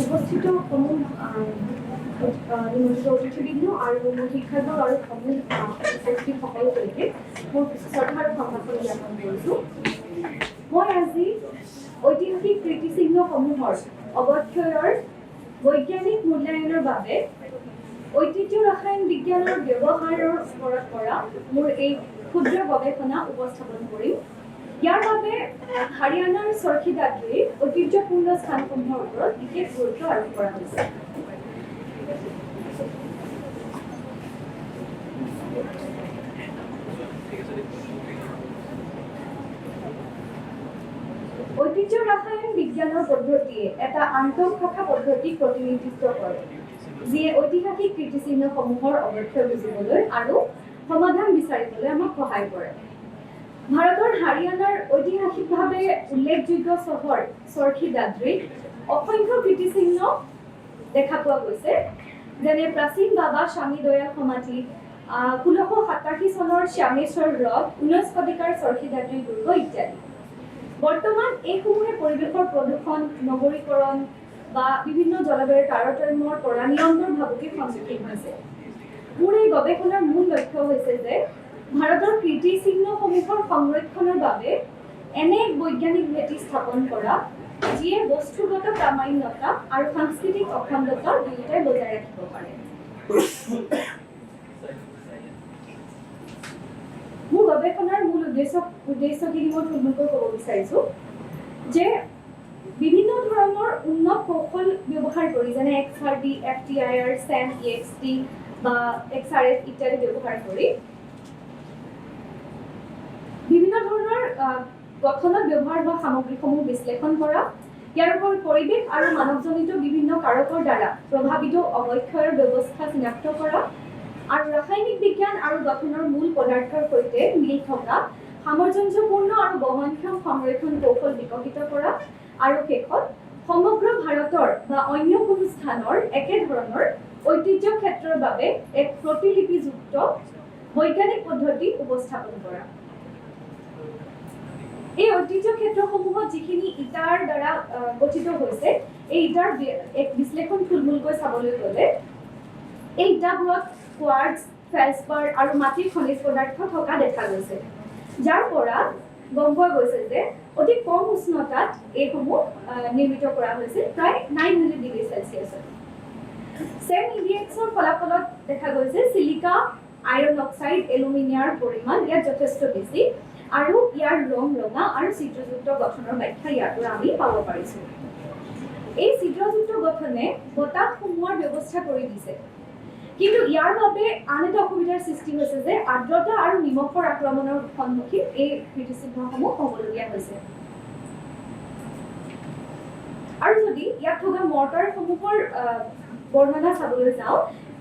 Speaker 7: উপস্থিত সমূহ নিমন্ত্ৰিত অতিথিবৃন্দ আৰু মোৰ শিক্ষাৰ্থী আৰু সমূহ উপস্থিত সকলোলৈকে মোৰ শ্ৰদ্ধা আৰু সম্ভাষণ জ্ঞাপন কৰিছোঁ। মই আজি ঐতিহাসিক কীৰ্তিচিহ্নসমূহৰ অৱক্ষয়ৰ বৈজ্ঞানিক মূল্যায়নৰ বাবে ঐতিহ্য ৰসায়ন বিজ্ঞানৰ ব্যৱহাৰৰ ওপৰত কৰা মোৰ এই ক্ষুদ্ৰ গৱেষণা উপস্থাপন কৰিম। ইয়াৰ বাবে হাৰিয়ানাৰ চৰখীদাদ্ৰিৰ ঐতিহ্যপূৰ্ণ স্থানসমূহৰ ওপৰত বিশেষ গুৰুত্ব আৰোপ কৰা হৈছে। ঐতিহ্য ৰসায়ন বিজ্ঞানৰ পদ্ধতিয়ে এটা আন্তঃশাখা পদ্ধতিক প্ৰতিনিধিত্ব কৰে, যিয়ে ঐতিহাসিক কীৰ্তিচিহ্নসমূহৰ অৱক্ষয় বুজিবলৈ আৰু সমাধান বিচাৰিবলৈ আমাক সহায় কৰে। ভাৰতৰ হাৰিয়ানাৰ ঐতিহাসিকভাৱে উল্লেখযোগ্য চহৰ চৰখীদাদ্ৰিত অসংখ্য কীৰ্তিচিহ্ন দেখা পোৱা গৈছে, যেনে প্ৰাচীন বাবা স্বামী দয়াল সমাধি, 1687 চনৰ শ্যামেশ্বৰ হ্ৰদ, 19 শতিকাৰ চৰখীদাদ্ৰি দুৰ্গ ইত্যাদি। বৰ্তমান এইসমূহে পৰিৱেশৰ প্ৰদূষণ, নগৰীকৰণ বা বিভিন্ন জলবায়ুৰ তাৰতম্যৰ পৰা নিৰন্তৰ ভাবুকিৰ সন্মুখীন হৈছে। মোৰ এই গৱেষণাৰ মূল লক্ষ্য হৈছে যে ভাৰতৰ কীৰ্তিচিহ্নসমূহৰ সংৰক্ষণৰ বাবে এনে এক বৈজ্ঞানিক ভেটি স্থাপন কৰা, যিয়ে বস্তুগত প্ৰামাণ্যতা আৰু সাংস্কৃতিক অখণ্ডতা দুয়োটাই বজাই ৰাখিব পাৰে। মোৰ গৱেষণাৰ মূল উদ্দেশ্যখিনি মই থুলমূলকৈ ক'ব বিচাৰিছোঁ যে বিভিন্ন ধৰণৰ উন্নত কৌশল ব্যৱহাৰ কৰি, যেনে XRD, FTIR, SAM, EXT বা XRF ইত্যাদি ব্যৱহাৰ কৰি বিভিন্ন ধৰণৰ গঠনত ব্যৱহাৰ হোৱা সামগ্ৰীসমূহ বিশ্লেষণ কৰা, ইয়াৰ উপৰি পৰিৱেশ আৰু মানৱজনিত বিভিন্ন কাৰকৰ দ্বাৰা প্ৰভাৱিত অৱক্ষয়ৰ ব্যৱস্থা চিনাক্ত কৰা আৰু ৰাসায়নিক বিজ্ঞান আৰু গঠনৰ মূল পদাৰ্থৰ সৈতে মিল থকা সামঞ্জস্যপূৰ্ণ আৰু বহনক্ষম সংৰক্ষণ কৌশল বিকশিত কৰা, আৰু শেষত সমগ্ৰ ভাৰতৰ বা অন্য কোনো স্থানৰ একেধৰণৰ ঐতিহ্য ক্ষেত্ৰৰ বাবে এক প্ৰতিলিপিযুক্ত বৈজ্ঞানিক পদ্ধতি উপস্থাপন কৰা। এই ঐতিহ্য ক্ষেত্ৰসমূহত যিখিনি ইটাৰ দ্বাৰা গঠিত হৈছে, এই ইটাৰ এক বিশ্লেষণ থুলমূলকৈ চাবলৈ গ'লে এই ইটাবোৰত কোৱাৰ্টজ, ফেলস্পাৰ আৰু মাটিৰ খনিজ পদাৰ্থ থকা দেখা গৈছে, যাৰ পৰা গম পোৱা গৈছে যে অতি কম উষ্ণতাত এইসমূহ নিৰ্মিত কৰা হৈছিল, প্ৰায় 900 ডিগ্ৰী চেলচিয়াছত। চেম ইডিএক্সৰ ফলাফলত দেখা গৈছে চিলিকা, আইৰণ অক্সাইড, এলুমিনিয়াৰ পৰিমাণ ইয়াত যথেষ্ট বেছি, আৰু ইয়াৰ ৰং ৰঙা আৰু ছিদ্ৰযুক্ত গঠনৰ ব্যাখ্যা ইয়াৰ পৰা আমি পাব পাৰিছোঁ। এই ছিদ্ৰযুক্ত গঠনে বতাহ সোমোৱাৰ ব্যৱস্থা কৰি দিছে, কিন্তু ইয়াৰ বাবে আন এটা অসুবিধাৰ সৃষ্টি হৈছে যে আৰ্দ্ৰতা আৰু নিমখৰ আক্ৰমণৰ সন্মুখীন এই কীৰ্তিচিহ্নসমূহ হ'বলগীয়া হৈছে। আৰু যদি ইয়াত থকা মৰ্টাৰসমূহৰ বৰ্ণনা চাবলৈ যাওঁ,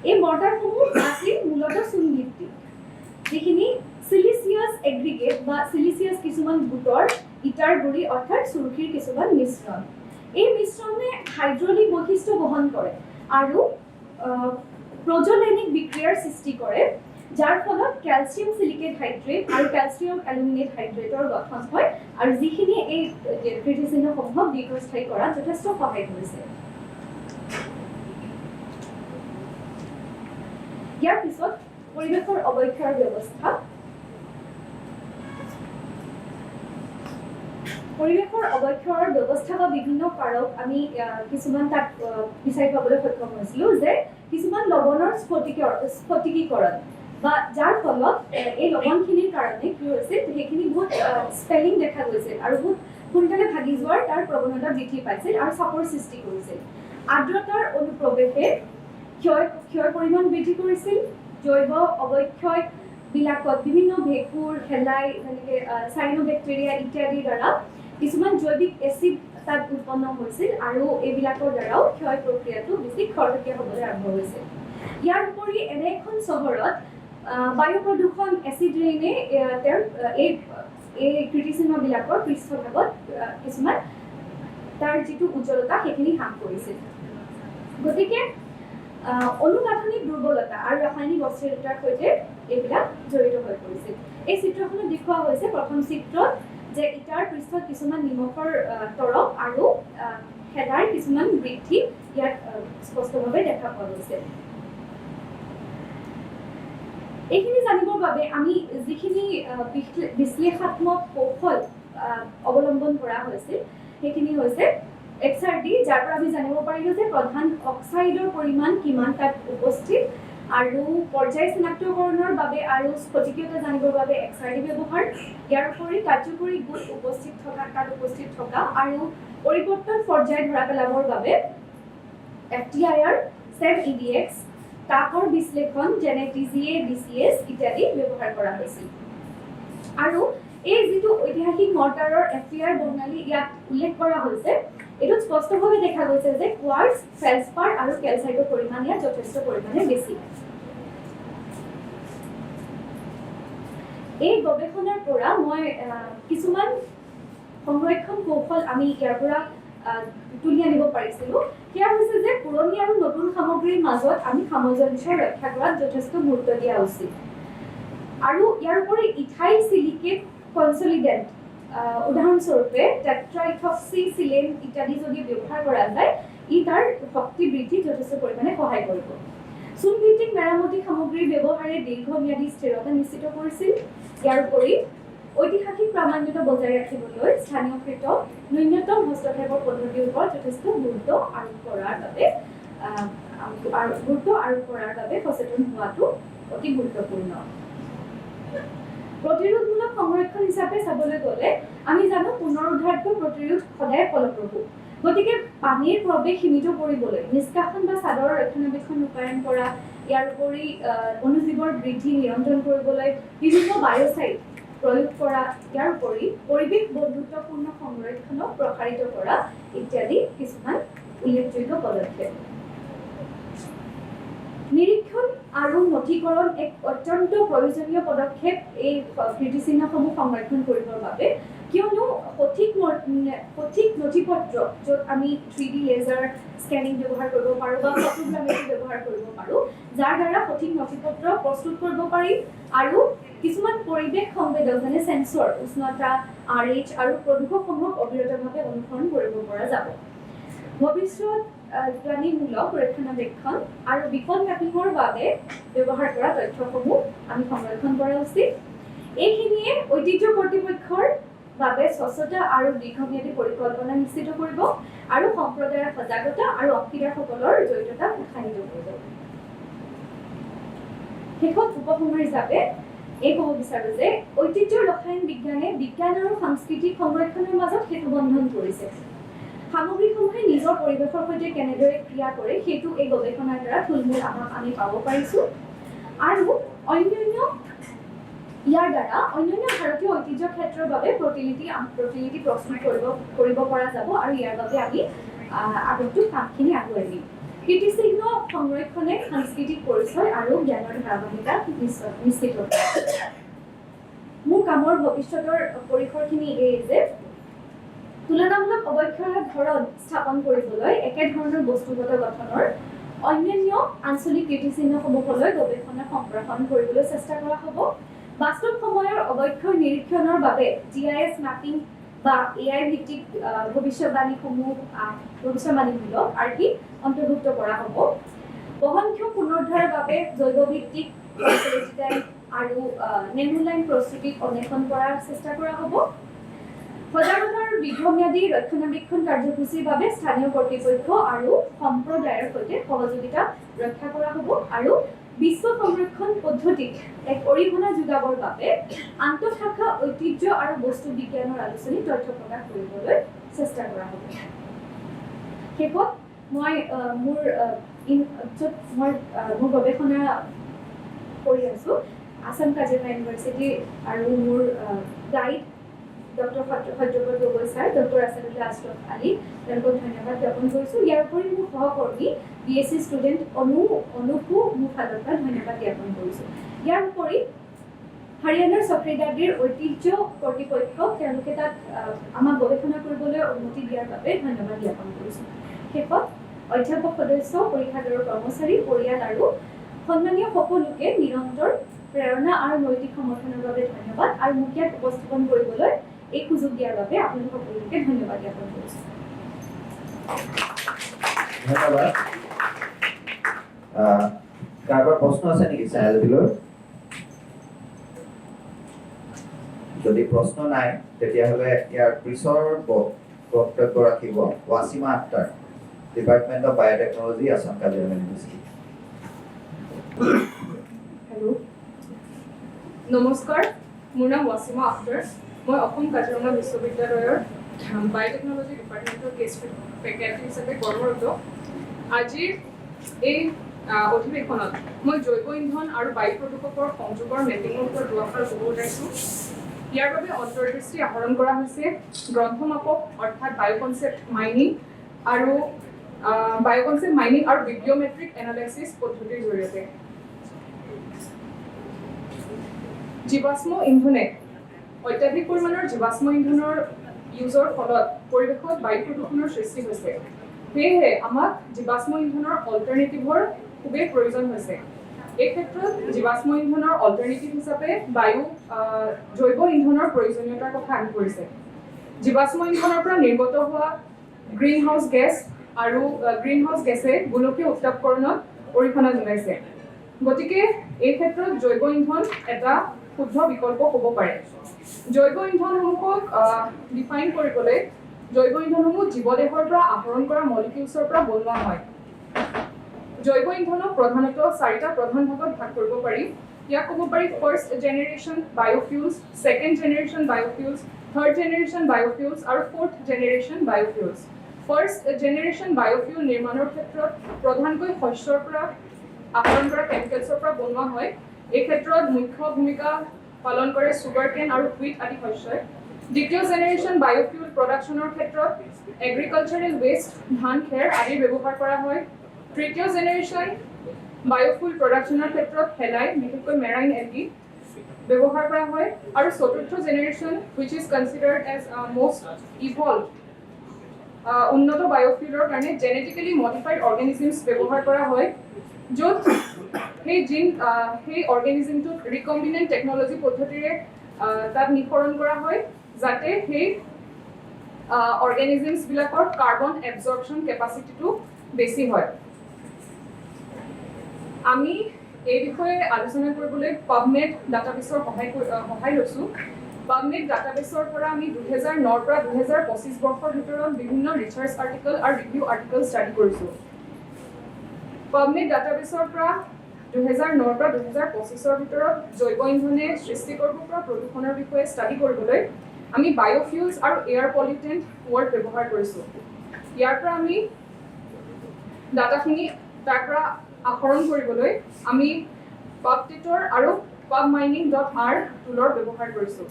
Speaker 7: এই মৰ্টাৰসমূহ আছিল মূলতঃ চূণভিত্তিক, যিখিনি চিলিচিয়াছ এগ্ৰিগেট বা চিলিচিয়াছ কিছুমান গোটৰ ইটাৰ গুৰি অৰ্থাৎ চুৰখীৰ কিছুমান মিশ্ৰণ। এই মিশ্ৰণে হাইড্ৰলিক বৈশিষ্ট্য বহন কৰে আৰু প্ৰজলেনিক বিক্ৰিয়াৰ সৃষ্টি কৰে, যাৰ ফলত কেলছিয়াম চিলিকেট হাইড্ৰেট আৰু কেলছিয়াম এলুমিনেট হাইড্ৰেটৰ গঠন হয়, আৰু যিখিনি এই কীৰ্তিচিহ্নসমূহক দীৰ্ঘস্থায়ী কৰাত যথেষ্ট সহায় কৰিছে। ইয়াৰ পিছত পৰিৱেশৰ অৱক্ষয়ৰ ব্যৱস্থা। পৰিৱেশৰ অৱক্ষয়ৰ ব্যৱস্থা বা বিভিন্ন কাৰক আমি কিছুমান তাত বিচাৰি পাবলৈ সক্ষম হৈছিলোঁ, যে কিছুমান লৱণৰ স্ফটিকীকৰণ বা যাৰ ফলত এই লৱণখিনিৰ কাৰণে কি হৈছিল, সেইখিনি বহুত স্পেলিং দেখা গৈছিল আৰু বহুত সোনকালে ভাগি যোৱাৰ তাৰ প্ৰৱণতা বৃদ্ধি পাইছিল আৰু চাপৰ সৃষ্টি কৰিছিল। আৰ্দ্ৰতাৰ অনুপ্ৰৱেশে ক্ষয়ৰ পৰিমাণ বৃদ্ধি কৰিছিল। জৈৱ অৱক্ষয়বিলাকত বিভিন্ন ভেঁকুৰ, শেলাই, যেনেকৈ চাইনোবেক্টেৰিয়া ইত্যাদিৰ দ্বাৰা কিছুমান জৈৱিক এচিড তাত উৎপন্ন হৈছিল, আৰু এইবিলাকৰ দ্বাৰাও ক্ষয় প্ৰক্ৰিয়াটো বেছি খৰতকীয়া হ'বলৈ আৰম্ভ হৈছিল। ইয়াৰ উপৰি এনে এখন চহৰত বায়ু প্ৰদূষণ, এচিড ৰেইনে তেওঁৰ এই কীৰ্তিচিহ্নবিলাকৰ পৃষ্ঠভাগত কিছুমান তাৰ যিটো উজ্জ্বলতা সেইখিনি হ্ৰাস কৰিছিল। গতিকে অনুগাঁথনিক দুৰ্বলতা আৰু ৰাসায়নিক অস্থিৰতাৰ সৈতে এইবিলাক জড়িত হৈ পৰিছিল। এই চিত্ৰখনত দেখুওৱা হৈছে প্ৰথম চিত্ৰত যে ইটাৰ পৃষ্ঠত কিছুমান নিমখৰ তৰপ আৰু শেলাৰ কিছুমান বৃদ্ধি ইয়াত স্পষ্টভাৱে দেখা পোৱা গৈছে। এইখিনি জানিবৰ বাবে আমি যিখিনি বিশ্লেষণাত্মক কৌশল অৱলম্বন কৰা হৈছিল সেইখিনি হৈছে XRD, যাৰ পৰা আমি জানিব পাৰিলোঁ যে প্ৰধান অক্সাইডৰ পৰিমাণ কিমান তাত উপস্থিত, আৰু পৰ্যায় চিনাক্তকৰণৰ বাবে আৰু স্ফটিকীয়তা জানিবৰ বাবে XRD ব্যৱহাৰ। ইয়াৰ উপৰি কাৰ্যকৰী গোট উপস্থিত থকা আৰু পৰিৱৰ্তন পৰ্যায় ধৰা পেলাবৰ বাবে FTIR, চেম EDX, তাপৰ বিশ্লেষণ যেনে TGA, DCS ইত্যাদি ব্যৱহাৰ কৰা হৈছিল। আৰু এই যিটো ঐতিহাসিক মৰ্টাৰৰ FTIR বৰ্ণালী ইয়াত উল্লেখ কৰা হৈছে, এইটোত স্পষ্টভাৱে দেখা গৈছে যে কোৱাৰ্টজ, ফেলস্পাৰ আৰু কেলচাইটৰ পৰিমাণ ইয়াত যথেষ্ট পৰিমাণে বেছি। এই গৱেষণাৰ পৰা মই কিছুমান সংৰক্ষণ কৌশল আমি ইয়াৰ পৰা তুলি আনিব পাৰিছিলোঁ। সেয়া হৈছে যে পুৰণি আৰু নতুন সামগ্ৰীৰ মাজত আমি সামঞ্জস্য ৰক্ষা কৰাত যথেষ্ট গুৰুত্ব দিয়া উচিত। আৰু ইয়াৰ উপৰি ইথাইল চিলিকেট কনচলিডেণ্ট, উদাহৰণস্বৰূপে টেট্ৰাইথক্সিচিলেন ইত্যাদি যদি ব্যৱহাৰ কৰা যায়, ই তাৰ শক্তি বৃদ্ধিত যথেষ্ট পৰিমাণে সহায় কৰিব। চূণভিত্তিক মেৰামতি সামগ্ৰীৰ ব্যৱহাৰে দীৰ্ঘম্যাদী স্থিৰতা নিশ্চিত কৰিছিল। ইয়াৰ উপৰি ঐতিহাসিক প্ৰামাণ্যতা বজাই ৰাখিবলৈ স্থানীয়কৃত ন্যূনতম হস্তক্ষেপৰ পদ্ধতিৰ ওপৰত যথেষ্ট গুৰুত্ব আৰোপ কৰাৰ বাবে সচেতন হোৱাটো অতি গুৰুত্বপূৰ্ণ। প্ৰতিৰোধমূলক সংৰক্ষণ হিচাপে চাবলৈ গ'লে আমি জানো পুনৰুদ্ধাৰকৈ প্ৰতিৰোধ সদায় ফলপ্ৰসূ। গতিকে পানীৰ প্ৰৱেশ সীমিত কৰিবলৈ নিষ্কাশন বা চাদৰৰ ৰক্ষণাবেক্ষণ ৰূপায়ণ কৰা, ইয়াৰ উপৰি অণুজীৱৰ বৃদ্ধি নিয়ন্ত্ৰণ কৰিবলৈ বিভিন্ন বায়'চাইড প্ৰয়োগ কৰা, ইয়াৰ উপৰি পৰিৱেশ বন্ধুত্বপূৰ্ণ সংৰক্ষণক প্ৰসাৰিত কৰা ইত্যাদি কিছুমান উল্লেখযোগ্য পদক্ষেপ। নিৰীক্ষণ আৰু নথিকৰণ এক অত্যন্ত প্ৰয়োজনীয় পদক্ষেপ এই কীৰ্তিচিহ্নসমূহ সংৰক্ষণ কৰিবৰ বাবে। কিয়নো সঠিক নথিপত্ৰ য'ত আমি 3D লেজাৰ স্কেনিং ব্যৱহাৰ কৰিব পাৰোঁ বা ফটোগ্ৰামেট্ৰি ব্যৱহাৰ কৰিব পাৰোঁ, যাৰ দ্বাৰা সঠিক নথিপত্ৰ প্ৰস্তুত কৰিব পাৰি আৰু কিছুমান পৰিৱেশ সংবেদক যেনে চেন্সৰ, উষ্ণতা, RH আৰু প্ৰদূষকসমূহক অবিৰতভাৱে অনুসৰণ কৰিব পৰা যাব। ভৱিষ্যৎ ৰক্ষণাবেক্ষণ আৰু বিপদ মেপিঙৰ বাবে ব্যৱহাৰ কৰা তথ্যসমূহ আমি সংৰক্ষণ কৰা উচিত। এইখিনিয়ে ঐতিহ্য কৰ্তৃপক্ষৰ বাবে স্বচ্ছতা আৰু দীৰ্ঘম্যাদী পৰিকল্পনা নিশ্চিত কৰিব আৰু সম্প্ৰদায়ৰ সজাগতা আৰু অংশীদাৰসকলৰ জড়িততা উৎসাহিত কৰিব। শেষত উপসংহাৰ হিচাপে এই ক'ব বিচাৰোঁ যে ঐতিহ্য ৰসায়ন বিজ্ঞানে বিজ্ঞান আৰু সাংস্কৃতিক সংৰক্ষণৰ মাজত সেতুবন্ধন কৰিছে। সামগ্ৰীসমূহে নিজৰ পৰিৱেশৰ সৈতে কেনেদৰে ক্ৰিয়া কৰে সেইটো এই গৱেষণাৰ দ্বাৰা থুলমূল আমি পাব পাৰিছোঁ আৰু ইয়াৰ দ্বাৰা অন্যান্য ভাৰতীয় ঐতিহ্য ক্ষেত্ৰৰ বাবে প্ৰতিলিপি প্ৰস্তুত কৰিব পৰা যাব আৰু ইয়াৰ বাবে আমি আগন্তুক কামখিনি আগুৱাই নিম। কীৰ্তিচিহ্ন সংৰক্ষণে সাংস্কৃতিক পৰিচয় আৰু জ্ঞানৰ ধাৰাবাহিকতা নিশ্চিত কৰে। মোৰ কামৰ ভৱিষ্যতৰ পৰিসৰখিনি এই যে তুলনামূলক অৱক্ষয়ৰ ধৰণ স্থাপন কৰিবলৈ একেধৰণৰ বস্তুগত গঠনৰ অন্যান্য আঞ্চলিক কীৰ্তিচিহ্নসমূহলৈ গৱেষণা সম্প্ৰসাৰণ কৰিবলৈ চেষ্টা কৰা হ'ব। বাস্তৱ সময়ৰ অৱক্ষয় নিৰীক্ষণৰ বাবে GIS মেপিং বা AI ভিত্তিক ভৱিষ্যৎবাণীমূলক আৰ্হি অন্তৰ্ভুক্ত কৰা হ'ব। বহনক্ষম পুনৰুদ্ধাৰৰ বাবে জৈৱ ভিত্তিক আৰু নেমুলাইন প্ৰস্তুতিত অন্বেষণ কৰাৰ চেষ্টা কৰা হ'ব। সজাগতা আৰু দীৰ্ঘম্যাদী ৰক্ষণাবেক্ষণ কাৰ্যসূচীৰ বাবে স্থানীয় কৰ্তৃপক্ষ আৰু সম্প্ৰদায়ৰ সৈতে সহযোগিতা ৰক্ষা কৰা হ'ব আৰু বিশ্ব সংৰক্ষণ পদ্ধতিত এক অৰিহণা যোগাবৰ বাবে আন্তঃশাখা ঐতিহ্য আৰু বস্তু বিজ্ঞানৰ আলোচনী তথ্য প্ৰকাশ কৰিবলৈ চেষ্টা কৰা হ'ব। শেষত মই মোৰ গৱেষণা কৰি আছোঁ আসাম কাজিৰঙা ইউনিভাৰ্চিটি আৰু মোৰ guide doctor Satyabrata Gogoi sir, doctor Asadullah Ashraf Ali, তেওঁলোকক ধন্যবাদ জ্ঞাপন কৰিছোঁ। ইয়াৰ উপৰি মোৰ সহকৰ্মী BSc ষ্টুডেণ্ট অনুকো মোৰ ফালৰ পৰা ধন্যবাদ জ্ঞাপন কৰিছোঁ। ইয়াৰ উপৰি হাৰিয়ানাৰ চক্ৰীদাদিৰ ঐতিহ্য কৰ্তৃপক্ষক তেওঁলোকে তাত আমাক গৱেষণা কৰিবলৈ অনুমতি দিয়াৰ বাবে ধন্যবাদ জ্ঞাপন কৰিছোঁ। শেষত অধ্যাপক সদস্য, পৰীক্ষাগাৰৰ কৰ্মচাৰী, পৰিয়াল আৰু সন্মানীয় সকলোকে নিৰন্তৰ প্ৰেৰণা আৰু নৈতিক সমৰ্থনৰ বাবে ধন্যবাদ আৰু মোক ইয়াত উপস্থাপন কৰিবলৈ এই সুযোগ দিয়াৰ বাবে আপোনালোক সকলোকে ধন্যবাদ জ্ঞাপন কৰিছোঁ।
Speaker 2: ধন্যবাদ। কাৰোবাৰ প্ৰশ্ন আছে নেকি চাৰিআলিলৈ? যদি প্ৰশ্ন নাই তেতিয়াহ'লে ইয়াৰ পিছৰ বক্তব্য ৰাখিব Wasima Akhtar, department of biotechnology, Assam Kaziranga university.
Speaker 8: Hello', নমস্কাৰ, মোৰ নাম ৱাছিমা আক্তাৰ। মই অসম কাজিৰঙা বিশ্ববিদ্যালয়ৰ বায়'টেকনলজি ডিপাৰ্টমেণ্টৰ গেষ্ট ফেকাল্টি হিচাপে কৰ্মৰত। আজিৰ এই অধিৱেশনত মই জৈৱ ইন্ধন আৰু বায়ু প্ৰদূষকৰ সংযোগৰ মেপিঙৰ ওপৰত দুআষাৰ ক'ব ওলাইছোঁ। ইয়াৰ বাবে অন্তৰ্দৃষ্টি আহৰণ কৰা হৈছে গ্ৰন্থমাপক অৰ্থাৎ বায়'কনচেপ্ট মাইনিং আৰু বিব্লিঅ'মেট্ৰিক এনালাইচিছ পদ্ধতিৰ জৰিয়তে। জীৱাশ্ম ইন্ধনে অত্যাধিক পৰিমাণৰ জীৱাশ্ম ইন্ধনৰ ইউজৰ ফলত পৰিৱেশত বায়ু প্ৰদূষণৰ সৃষ্টি হৈছে। সেয়েহে আমাক জীৱাশ্ম ইন্ধনৰ অল্টাৰনেটিভৰ খুবেই প্ৰয়োজন হৈছে। এই ক্ষেত্ৰত জীৱাশ্ম ইন্ধনৰ অল্টাৰনেটিভ হিচাপে জৈৱ ইন্ধনৰ প্ৰয়োজনীয়তাৰ কথা আহি পৰিছে। জীৱাশ্ম ইন্ধনৰ পৰা নিৰ্গত হোৱা গ্ৰীণহাউচ গেছে গোলকীয় উত্তাপকৰণত অৰিহণা যোগাইছে। গতিকে এই ক্ষেত্ৰত জৈৱ ইন্ধন এটা শুদ্ধ বিকল্প হ'ব পাৰে। জৈৱ ইন্ধনসমূহক ডিফাইন কৰিবলৈ জৈৱ ইন্ধনসমূহ জীৱদেহৰ পৰা আহৰণ কৰা মলিকিউলছৰ পৰা বনোৱা হয়। জৈৱ ইন্ধনক প্ৰধানতঃ 4টা প্ৰধান ভাগত ভাগ কৰিব পাৰি। ইয়াক ক'ব পাৰি first generation biofuels, second generation biofuels, third generation biofuels আৰু fourth generation biofuels. First generation biofuel নিৰ্মাণৰ ক্ষেত্ৰত প্ৰধানকৈ শস্যৰ পৰা আহৰণ কৰা কেমিকেলছৰ পৰা বনোৱা হয়। এই ক্ষেত্ৰত মুখ্য ভূমিকা পালন কৰে চুগাৰ কেন আৰু হুইট আদি শস্যই। দ্বিতীয় জেনেৰেশ্যন বায়'ফিউল প্ৰডাকশ্যনৰ ক্ষেত্ৰত এগ্ৰিকালচাৰেল ৱেষ্ট, ধান, খেৰ আদিৰ ব্যৱহাৰ কৰা হয়। তৃতীয় জেনেৰেশ্যন বায়'ফিউল প্ৰডাকশ্যনৰ ক্ষেত্ৰত শেলাই, বিশেষকৈ মেৰাইন এলগি, ব্যৱহাৰ কৰা হয় আৰু চতুৰ্থ generation which is considered as most evolved উন্নত বায়োফিউলৰ কাৰণে জেনেটিকেলি মডিফাইড অৰ্গেনিজমছ ব্যৱহাৰ কৰা হয় য'ত সেই অৰ্গেনিজমটোক ৰিকম্বিনেণ্ট টেকন'লজি পদ্ধতিৰে তাত নিঃসৰণ কৰা হয় যাতে সেই অৰ্গেনিজমছবিলাকৰ কাৰ্বন এবজৰ্পশ্যন কেপাচিটিটো বেছি হয় আমি এই বিষয়ে আলোচনা কৰিবলৈ পাবমেড ডাটাবেছৰ সহায় লৈছোঁ পাবমেড ডাটাবেছৰ পৰা আমি 2009 পৰা 2025 বৰ্ষৰ ভিতৰত বিভিন্ন ৰিচাৰ্চ আৰ্টিকল আৰু ৰিভিউ আৰ্টিকল ষ্টাডি কৰিছোঁ পাবমেড ডাটাবেছৰ পৰা 2009 পৰা 2025ৰ ভিতৰত জৈৱ ইন্ধনে সৃষ্টি কৰিব পৰা প্ৰদূষণৰ বিষয়ে ষ্টাডি কৰিবলৈ আমি বায়োফিউলছ আৰু এয়াৰ পলিউটেণ্ট ৱৰ্ড ব্যৱহাৰ কৰিছোঁ ইয়াৰ পৰা আমি ডাটাখিনি তাৰ পৰা আহৰণ কৰিবলৈ আমি PubTitor আৰু PubMining.R টুলৰ ব্যৱহাৰ কৰিছোঁ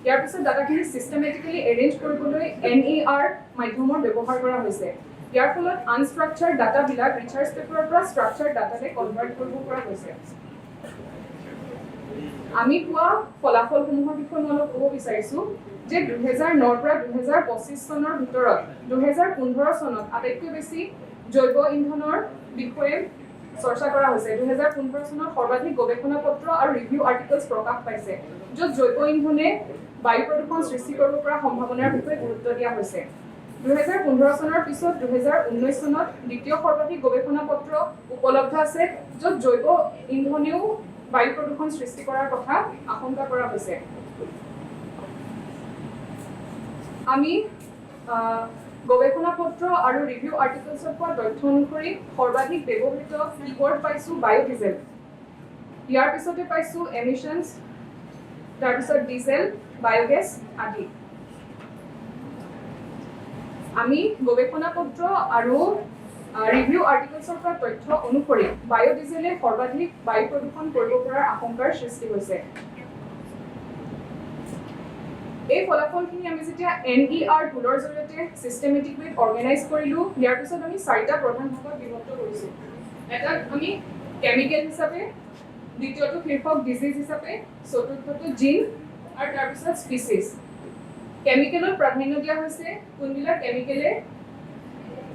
Speaker 8: ইয়াৰ পিছত ডাটাখিনি চিষ্টেমেটিকেলি এৰেঞ্জ কৰিবলৈ NER মাধ্যমৰ ব্যৱহাৰ কৰা হৈছে ইয়াৰ ফলত আনষ্ট্ৰাকচাৰ্ড ডাটাবিলাক ৰিচাৰ্চ পেপাৰৰ পৰা ষ্ট্ৰাকচাৰ্ড ডাটালৈ কনভাৰ্ট কৰিব পৰা গৈছে আমি পোৱা ফলাফলসমূহৰ বিষয়ে মই অলপ ক'ব বিচাৰিছোঁ যে 2009 পৰা 2025 চনৰ ভিতৰত 2015 চনত আটাইতকৈ বেছি জৈৱ ইন্ধনৰ বিষয়ে চৰ্চা কৰা হৈছে 2015 চনত সৰ্বাধিক গৱেষণা পত্ৰ আৰু ৰিভিউ আৰ্টিকলছ প্ৰকাশ পাইছে য'ত জৈৱ ইন্ধনে বায়ু প্ৰদূষণ সৃষ্টি কৰিব পৰা সম্ভাৱনাৰ বিষয়ে গুৰুত্ব দিয়া হৈছে 2015 চনৰ পিছত 2019 চনত দ্বিতীয় সৰ্বাধিক গৱেষণা পত্ৰ উপলব্ধ আছে য'ত জৈৱ ইন্ধনেও বায়ু প্ৰদূষণ সৃষ্টি কৰাৰ কথা আশংকা কৰা হৈছে আমি গৱেষণা পত্ৰ আৰু ৰিভিউ আৰ্টিকলছত পোৱা তথ্য অনুসৰি সৰ্বাধিক ব্যৱহৃত কিৱৰ্ড পাইছোঁ বায়োডিজেল ইয়াৰ পিছতে পাইছোঁ এমিশ্যনছ তাৰপিছত ডিজেল বায়োগেছ আদি আমি গৱেষণা পত্ৰ আৰু ৰিভিউ আৰ্টিকলছৰ পৰা তথ্য অনুসৰি বায়োডিজেলে সৰ্বাধিক বায়ু প্ৰদূষণ কৰিব পৰাৰ আশংকাৰ সৃষ্টি হৈছে এই ফলাফলখিনি আমি যেতিয়া NER টুলৰ জৰিয়তে চিষ্টেমেটিকলি অৰ্গেনাইজ কৰিলোঁ ইয়াৰ পিছত আমি 4টা প্ৰধান ভাগত বিভক্ত কৰিছোঁ এটা আমি কেমিকেল হিচাপে দ্বিতীয়টো শীৰ্ষক ডিজিজ হিচাপে চতুৰ্থটো জিন আৰু তাৰপিছত স্পিচিছ কেমিকেলত প্ৰাধান্য দিয়া হৈছে কোনবিলাক কেমিকেলে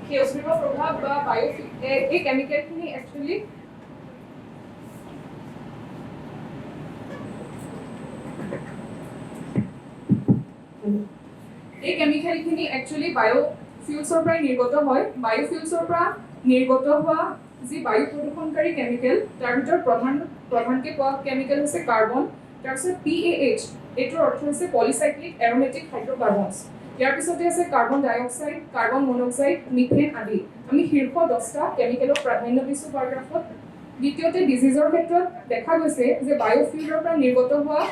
Speaker 8: সেউজগৃহ প্ৰভাৱ বা এই কেমিকেলখিনি একচুৱেলি এই কেমিকেলখিনি একচুৱেলি বায়োফিউলছৰ পৰা নিৰ্গত হয় বায়োফিউলছৰ পৰা নিৰ্গত হোৱা যি বায়ু প্ৰদূষণকাৰী কেমিকেল তাৰ ভিতৰত প্ৰধানকৈ পোৱা কেমিকেল হৈছে কাৰ্বন তাৰপিছত PAH এইটোৰ অৰ্থ হৈছে পলিচাইক্লিক এৰোমেটিক হাইড্ৰ'কাৰ্বনছ ইয়াৰ পিছতে আছে carbon dioxide carbon monoxide methane আদি আমি শীৰ্ষ 10টা কেমিকেলক প্ৰাধান্য দিছোঁ পেৰাগ্ৰাফত দ্বিতীয়তে ডিজিজৰ ক্ষেত্ৰত দেখা গৈছে যে বায়োফিউলৰ পৰা নিৰ্গত হোৱা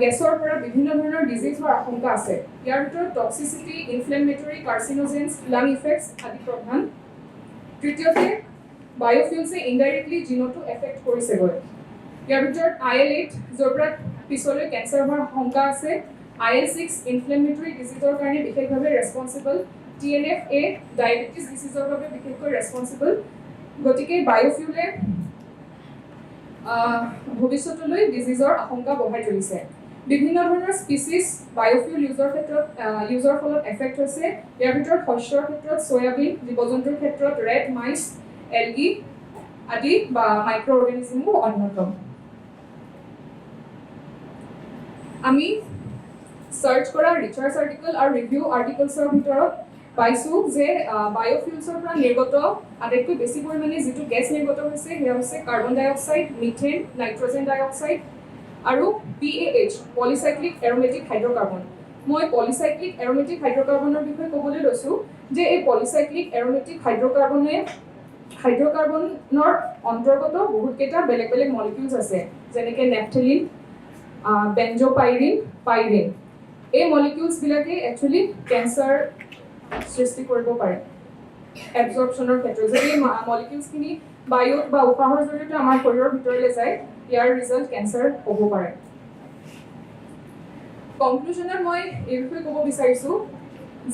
Speaker 8: গেছৰ পৰা বিভিন্ন ধৰণৰ ডিজিজ হোৱাৰ আশংকা আছে ইয়াৰ ভিতৰত টক্সিচিটি ইনফ্লেমেটৰী কাৰ্চিনোজেনছ লাং ইফেক্টছ আদি প্ৰধান তৃতীয়তে বায়োফিউলছে ইনডাইৰেক্টলি জিনতো এফেক্ট কৰিছেগৈ ইয়াৰ ভিতৰত IL-8 য'ৰ পৰা পিছলৈ কেঞ্চাৰ হোৱাৰ আশংকা আছে IL-6 ইনফ্লেমেটৰী ডিজিজৰ কাৰণে বিশেষভাৱে ৰেছপনচিবল TNF-A ডায়েবেটিছ ডিজিজৰ বাবে বিশেষকৈ ৰেছপনচিবল গতিকে বায়োফিউলে ভৱিষ্যতলৈ ডিজিজৰ আশংকা বঢ়াই তুলিছে বিভিন্ন ধৰণৰ স্পিচিছ বায়োফিউল ইউজৰ ফলত এফেক্ট হৈছে ইয়াৰ ভিতৰত শস্যৰ ক্ষেত্ৰত চয়াবিন জীৱ-জন্তুৰ ক্ষেত্ৰত ৰেড মাইচ এলগি আদি বা মাইক্ৰ' অৰ্গেনিজমো অন্যতম আমি সাৰ্চ কৰা ৰিচাৰ্চ আৰ্টিকল আৰু ৰিভিউ আৰ্টিকলছৰ ভিতৰত পাইছোঁ যে বায়োফিউলছৰ পৰা নিৰ্গত আটাইতকৈ বেছি পৰিমাণে যিটো গেছ নিৰ্গত হৈছে সেয়া হৈছে carbon dioxide methane nitrogen dioxide আৰু PAH পলিচাইক্লিক এৰোমেটিক হাইড্ৰ'কাৰ্বন মই পলিচাইক্লিক এৰোমেটিক হাইড্ৰ'কাৰ্বনৰ বিষয়ে ক'বলৈ লৈছোঁ যে এই পলিচাইক্লিক এৰোমেটিক হাইড্ৰ'কাৰ্বনৰ অন্তৰ্গত বহুতকেইটা বেলেগ বেলেগ মলিকিউলছ আছে যেনেকৈ নেপথেলিন বেঞ্জোপাইৰিন পাইৰিন এই মলিকিউলছবিলাকে একচুৱেলি কেঞ্চাৰ সৃষ্টি কৰিব পাৰে এবজৰ্পশ্যনৰ ক্ষেত্ৰত যদি মলিকিউলছখিনি বায়ুত বা উশাহৰ জৰিয়তে আমাৰ শৰীৰৰ ভিতৰলৈ যায় ইয়াৰ ৰিজাল্ট কেঞ্চাৰ হ'ব পাৰে কনক্লুজনত মই এই বিষয়ে ক'ব বিচাৰিছোঁ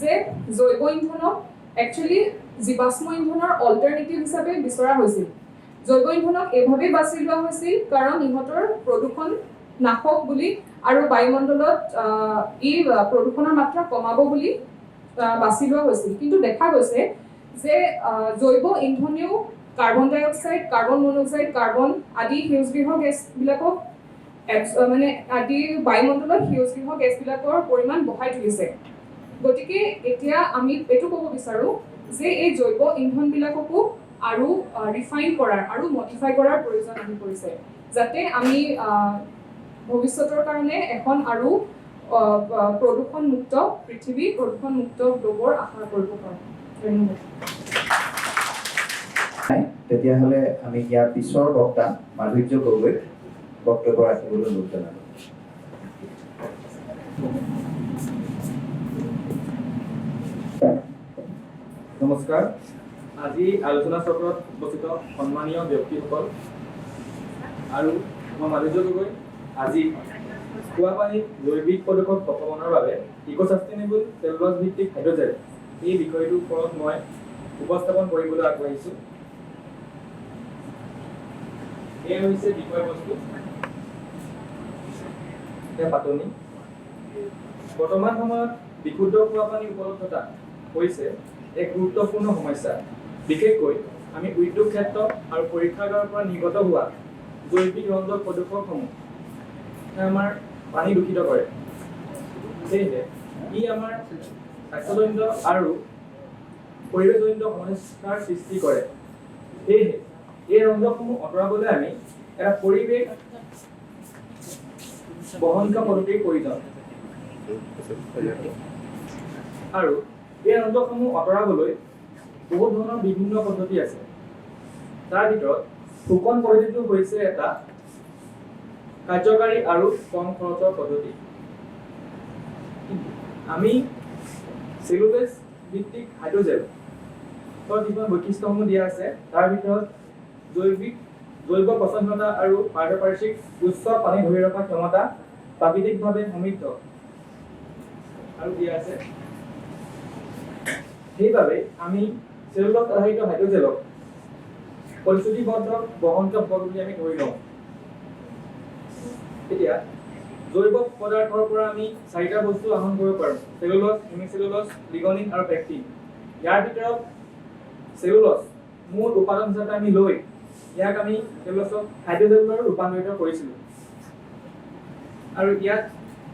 Speaker 8: যে জৈৱ ইন্ধনক একচুৱেলি জীৱাশ্ম ইন্ধনৰ অল্টাৰনেটিভ হিচাপে বিচৰা হৈছিল জৈৱ ইন্ধনক এইভাৱেই বাছি লোৱা হৈছিল কাৰণ ইহঁতৰ প্ৰদূষণ নাশক বুলি আৰু বায়ুমণ্ডলত ই প্ৰদূষণৰ মাত্ৰা কমাব বুলি বাছি লোৱা হৈছিল। কিন্তু দেখা গৈছে যে জৈৱ ইন্ধনেও কাৰ্বন ডাই অক্সাইড, কাৰ্বন মনক্সাইড, কাৰ্বন আদি সেউজগৃহ গেছবিলাকক মানে আদি বায়ুমণ্ডলত সেউজগৃহ গেছবিলাকৰ পৰিমাণ বঢ়াই তুলিছে। গতিকে এতিয়া আমি এইটো ক'ব বিচাৰোঁ যে এই জৈৱ ইন্ধনবিলাককো আৰু ৰিফাইন কৰাৰ আৰু মডিফাই কৰাৰ প্ৰয়োজন আহি পৰিছে, যাতে আমি ভৱিষ্যতৰ কাৰণে এখন আৰু প্ৰদূষণমুক্ত পৃথিৱী, প্ৰদূষণমুক্ত গ্লোবৰ আশা কৰিব পাৰোঁ। ধন্যবাদ।
Speaker 2: তেতিয়াহ'লে আমি ইয়াৰ পিছৰ বক্তা মাধুৰ্য গগৈক বক্তব্য ৰাখিবলৈ অনুৰোধ জনালোঁ।
Speaker 9: নমস্কাৰ। আজি আলোচনা চক্ৰত উপস্থিত সন্মানীয় ব্যক্তিসকল আৰু মই মাধুৰ্য গগৈ আজি খোৱা পানীত জৈৱিক প্ৰদূষক প্ৰশমনৰ বাবে ইক'ছাষ্টেইনেবল চেলুল'জ ভিত্তিক হাইড্ৰজেল এই বিষয়টোৰ ওপৰত মই উপস্থাপন কৰিবলৈ আগবাঢ়িছোঁ। এয়া হৈছে বিষয়বস্তু, পাতনি। বৰ্তমান সময়ত বিশুদ্ধ খোৱা পানীৰ উপলব্ধতা হৈছে এক গুৰুত্বপূৰ্ণ সমস্যা। বিশেষকৈ আমি উদ্যোগ ক্ষেত্ৰ আৰু পৰীক্ষাগাৰৰ পৰা নিৰ্গত হোৱা জৈৱিক ৰঞ্জক প্ৰদূষকসমূহ আমাৰ পানী দূষিত কৰে। সেয়েহে ই আমাৰ স্বাস্থ্যজনিত আৰু পৰিৱেশজনিত সমস্যাৰ সৃষ্টি কৰে। সেয়েহে এই ৰঞ্জকসমূহ আঁতৰাবলৈ আমি এটা পৰিৱেশ বহনক্ষম পদ্ধতিৰ প্ৰয়োজন। আৰু এই ৰঞ্জকসমূহ আঁতৰাবলৈ বহুত ধৰণৰ বিভিন্ন পদ্ধতি আছে। তাৰ ভিতৰত ফুকন পদ্ধতিটো হৈছে এটা কাৰ্যকাৰী আৰু কম খৰচৰ পদ্ধতি। আমি চেলুলোজ ভিত্তিক হাইড্ৰজেল কিছুমান বৈশিষ্ট্যসমূহ দিয়া আছে। তাৰ ভিতৰত জৈৱ পচনশীলতা আৰু পাৰিপাৰ্শ্বিক উচ্চ পানী ধৰি ৰখা ক্ষমতা, প্ৰাকৃতিকভাৱে সমৃদ্ধ আৰু দিয়া আছে। সেইবাবে আমি চেলুলোজ আধাৰিত হাইড্ৰজেলক প্ৰতিশ্ৰুতিবদ্ধ বহনক্ষম বুলি আমি ধৰি লওঁ। এতিয়া জৈৱ পদাৰ্থৰ পৰা আমি 4টা বস্তু আহৰণ কৰিব পাৰোঁ: চেলুলোজ, হেমিচেলুলোজ, লিগনিন আৰু পেক্টিন। ইয়াৰ ভিতৰত চেলুলোজ মূল উপাদান হিচাপে আমি লৈ ইয়াক আমি চেলুলোজক হাইড্ৰজেলত ৰূপান্তৰিত কৰিছিলোঁ। আৰু ইয়াত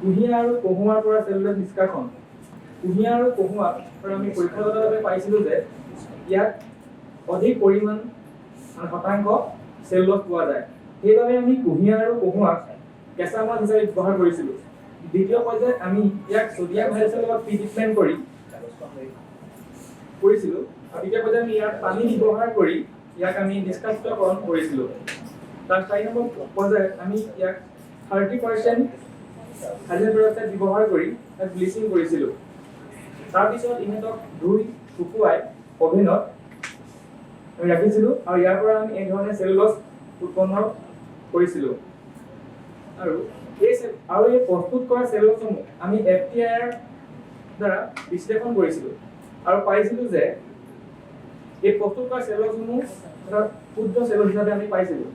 Speaker 9: কুঁহিয়াৰ আৰু কহুৱাৰ পৰা চেলুলোজ নিষ্কাশন। কুঁহিয়াৰ আৰু কহুৱাৰ পৰা আমি পৰীক্ষাগতভাৱে পাইছিলোঁ যে ইয়াত অধিক পৰিমাণ শতাংশ চেলুলোজ পোৱা যায়। সেইবাবে আমি কুঁহিয়াৰ আৰু কহুৱাক কেঁচা মাছ হিচাপে ব্যৱহাৰ কৰিছিলোঁ। দ্বিতীয় পৰ্যায়ত আমি ইয়াক ছডিয়াম হাইড্ৰক্সাইডৰ লগত প্ৰি-ট্ৰিটমেণ্ট কৰিছিলোঁ। আৰু তৃতীয় পৰ্যায়ত আমি ইয়াত পানী ব্যৱহাৰ কৰি ইয়াক আমি নিষ্কাশিতকৰণ কৰিছিলোঁ। তাৰ 4 নম্বৰ পৰ্যায়ত আমি ইয়াক 30% হাইড্ৰজেন পেৰক্সাইড ব্যৱহাৰ কৰি ইয়াক ব্লিচিং কৰিছিলোঁ। তাৰপিছত ইহঁতক ধুই শুকুৱাই অভেনত আমি ৰাখিছিলোঁ আৰু ইয়াৰ পৰা আমি এই ধৰণে চেলুলোজ উৎপন্ন কৰিছিলোঁ। আৰু এই প্ৰস্তুত কৰা চেলুলোজসমূহ আমি FTIৰ দ্বাৰা বিশ্লেষণ কৰিছিলোঁ আৰু পাইছিলোঁ যে এই প্ৰস্তুত কৰা চেলুলোজসমূহ এটা শুদ্ধ চেলুলোজ হিচাপে আমি পাইছিলোঁ।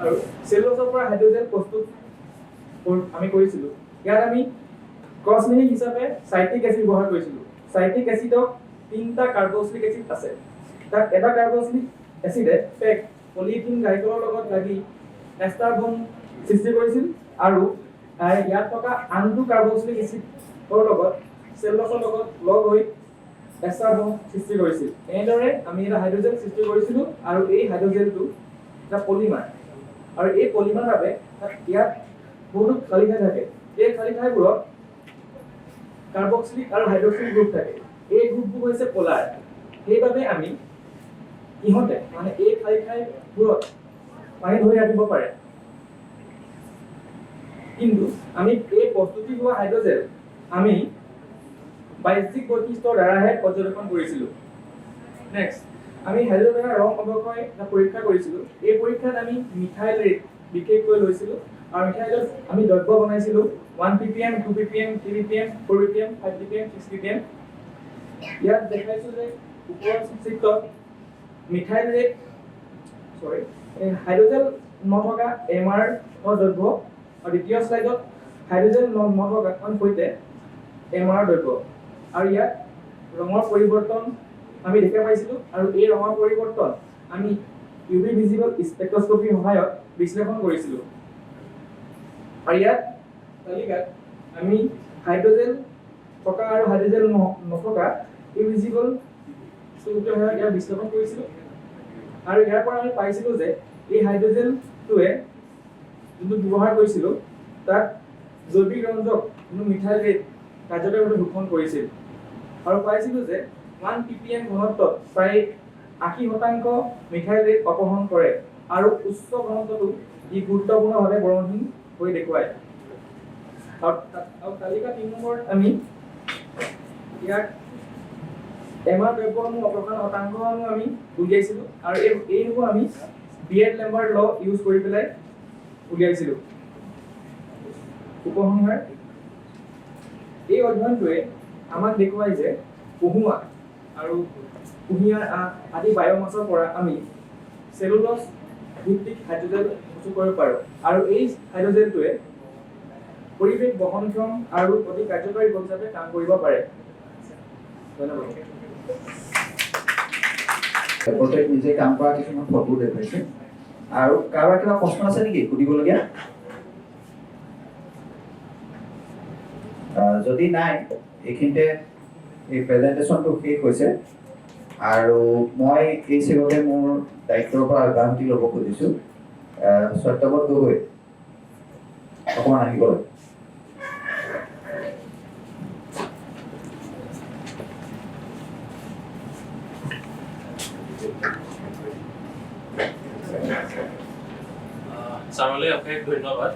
Speaker 9: আৰু চেলুলোজৰ পৰা হাইড্ৰজেন প্ৰস্তুত আমি কৰিছিলোঁ। ইয়াত আমি ক্ৰছ লিংক হিচাপে সাইট্ৰিক এচিড ব্যৱহাৰ কৰিছিলোঁ। সাইট্ৰিক এচিডত 3টা কাৰ্বক্সিলিক এচিড আছে। তাত এটা কাৰ্বক্সিলিক এচিডে পলিইথিন গ্লাইকলৰ লগত লাগি এষ্টাৰ বন্ড সৃষ্টি কৰিছিল আৰু ইয়াত থকা আনটো কাৰ্বক্সিলিক এচিডৰ লগত চেলুলোজৰ লগত লগ হৈ এষ্টাৰ বন্ড সৃষ্টি কৰিছিল। এনেদৰে আমি এটা হাইড্ৰজেন সৃষ্টি কৰিছিলোঁ আৰু এই হাইড্ৰজেনটো এটা পলিমাৰ। আৰু এই পলিমাৰ বাবে ইয়াত বহুতো খালী ঠাই থাকে। এই খালী ঠাইবোৰত কাৰ্বক্সিলিক আৰু হাইড্ৰক্সিল গ্ৰুপ থাকে। এই গ্ৰুপবোৰ হৈছে পোলাৰ। সেইবাবে আমি ইহঁতে মানে এই খালী ঠাইবোৰত পানী ধৰি ৰাখিব পাৰে। কিন্তু আমি এই প্ৰস্তুতি হোৱা হাইড্ৰজেন আমি বাহ্যিক বৈশিষ্ট্যৰ দ্বাৰাহে পৰ্যবেক্ষণ কৰিছিলোঁ। নেক্সট আমি হাইড্ৰজেনৰ ৰং অৱক্ষয় পৰীক্ষা কৰিছিলোঁ। এই পৰীক্ষাত আমি মিথাইল ৰেট বিশেষকৈ লৈছিলোঁ আৰু মিথাইলত আমি দ্ৰব্য বনাইছিলোঁ 1 ppm, 2 ppm, 3 ppm, 4 ppm, 5 ppm, 6 ppm। ইয়াত দেখাইছোঁ যে ওপৰৰ চিত্ৰত মিথাইল ৰেট হাইড্ৰজেন নথকা MR দৈৰ্ঘ্য আৰু দ্বিতীয় স্লাইডত হাইড্ৰজেন নথকা সৈতে MR দৈৰ্ঘ্য আৰু ইয়াত ৰঙৰ পৰিৱৰ্তন আমি দেখা পাইছিলোঁ আৰু এই ৰঙৰ পৰিৱৰ্তন আমি UV ভিজিবল স্পেক্ট্ৰস্কপিৰ সহায়ত বিশ্লেষণ কৰিছিলোঁ আৰু ইয়াত তালিকাত আমি হাইড্ৰজেন থকা আৰু হাইড্ৰজেন নথকা ইভিজিবল স্পেক্ট্ৰস্কপিৰ সহায়ত ইয়াত বিশ্লেষণ কৰিছিলোঁ আৰু ইয়াৰ পৰা আমি পাইছিলোঁ যে এই হাইড্ৰজেনটোৱে যোনটো ব্যৱহাৰ কৰিছিলোঁ তাত জৈৱিক ৰঞ্জক যোনটো মিথাইল ৰেট কাৰ্যকৰীভাৱে শোষণ কৰিছিল আৰু পাইছিলোঁ যে 1 ppm ঘনত্বত প্ৰায় 80% মিথাইল ৰেট অপহৰণ কৰে আৰু উচ্চ ঘনত্বটো ই গুৰুত্বপূৰ্ণভাৱে বৰণহীন হৈ দেখুৱায় আৰু তালিকা 3 নম্বৰত আমি ইয়াত MR দ্ৰব্যসমূহ অপসাৰণ শতাংশসমূহ আমি উলিয়াইছিলোঁ আৰু এইসমূহ আমি বিয়েট-লেম্বাৰ্ট ল ইউজ কৰি পেলাই উলিয়াইছিলোঁ উপসংহাৰ এই অধ্যয়নটোৱে আমাক দেখুৱাই যে কুঁহুৱা আৰু কুঁহিয়াৰ আদি বায়'মাছৰ পৰা আমি চেলুলজ ভিত্তিক হাইড্ৰজেন প্ৰস্তুত কৰিব পাৰোঁ আৰু এই হাইড্ৰজেনটোৱে পৰিৱেশ বহনক্ষম আৰু অতি কাৰ্যকৰী হিচাপে কাম কৰিব পাৰে ধন্যবাদ
Speaker 2: প্ৰত্যেক নিজে কাম কৰা কিছুমান ফটো দেখুৱাইছে আৰু কাৰোবাৰ কিবা প্ৰশ্ন আছে নেকি সুধিবলগীয়া যদি নাই এইখিনিতে এই প্ৰেজেণ্টেশ্যনটো শেষ হৈছে আৰু মই এই চেগতে মোৰ দায়িত্বৰ পৰা অব্যাহতি ল'ব খুজিছোঁ সত্যব্ৰত গগৈ অকণমান আহিবলৈ
Speaker 10: ছাৰলৈ অশেষ ধন্যবাদ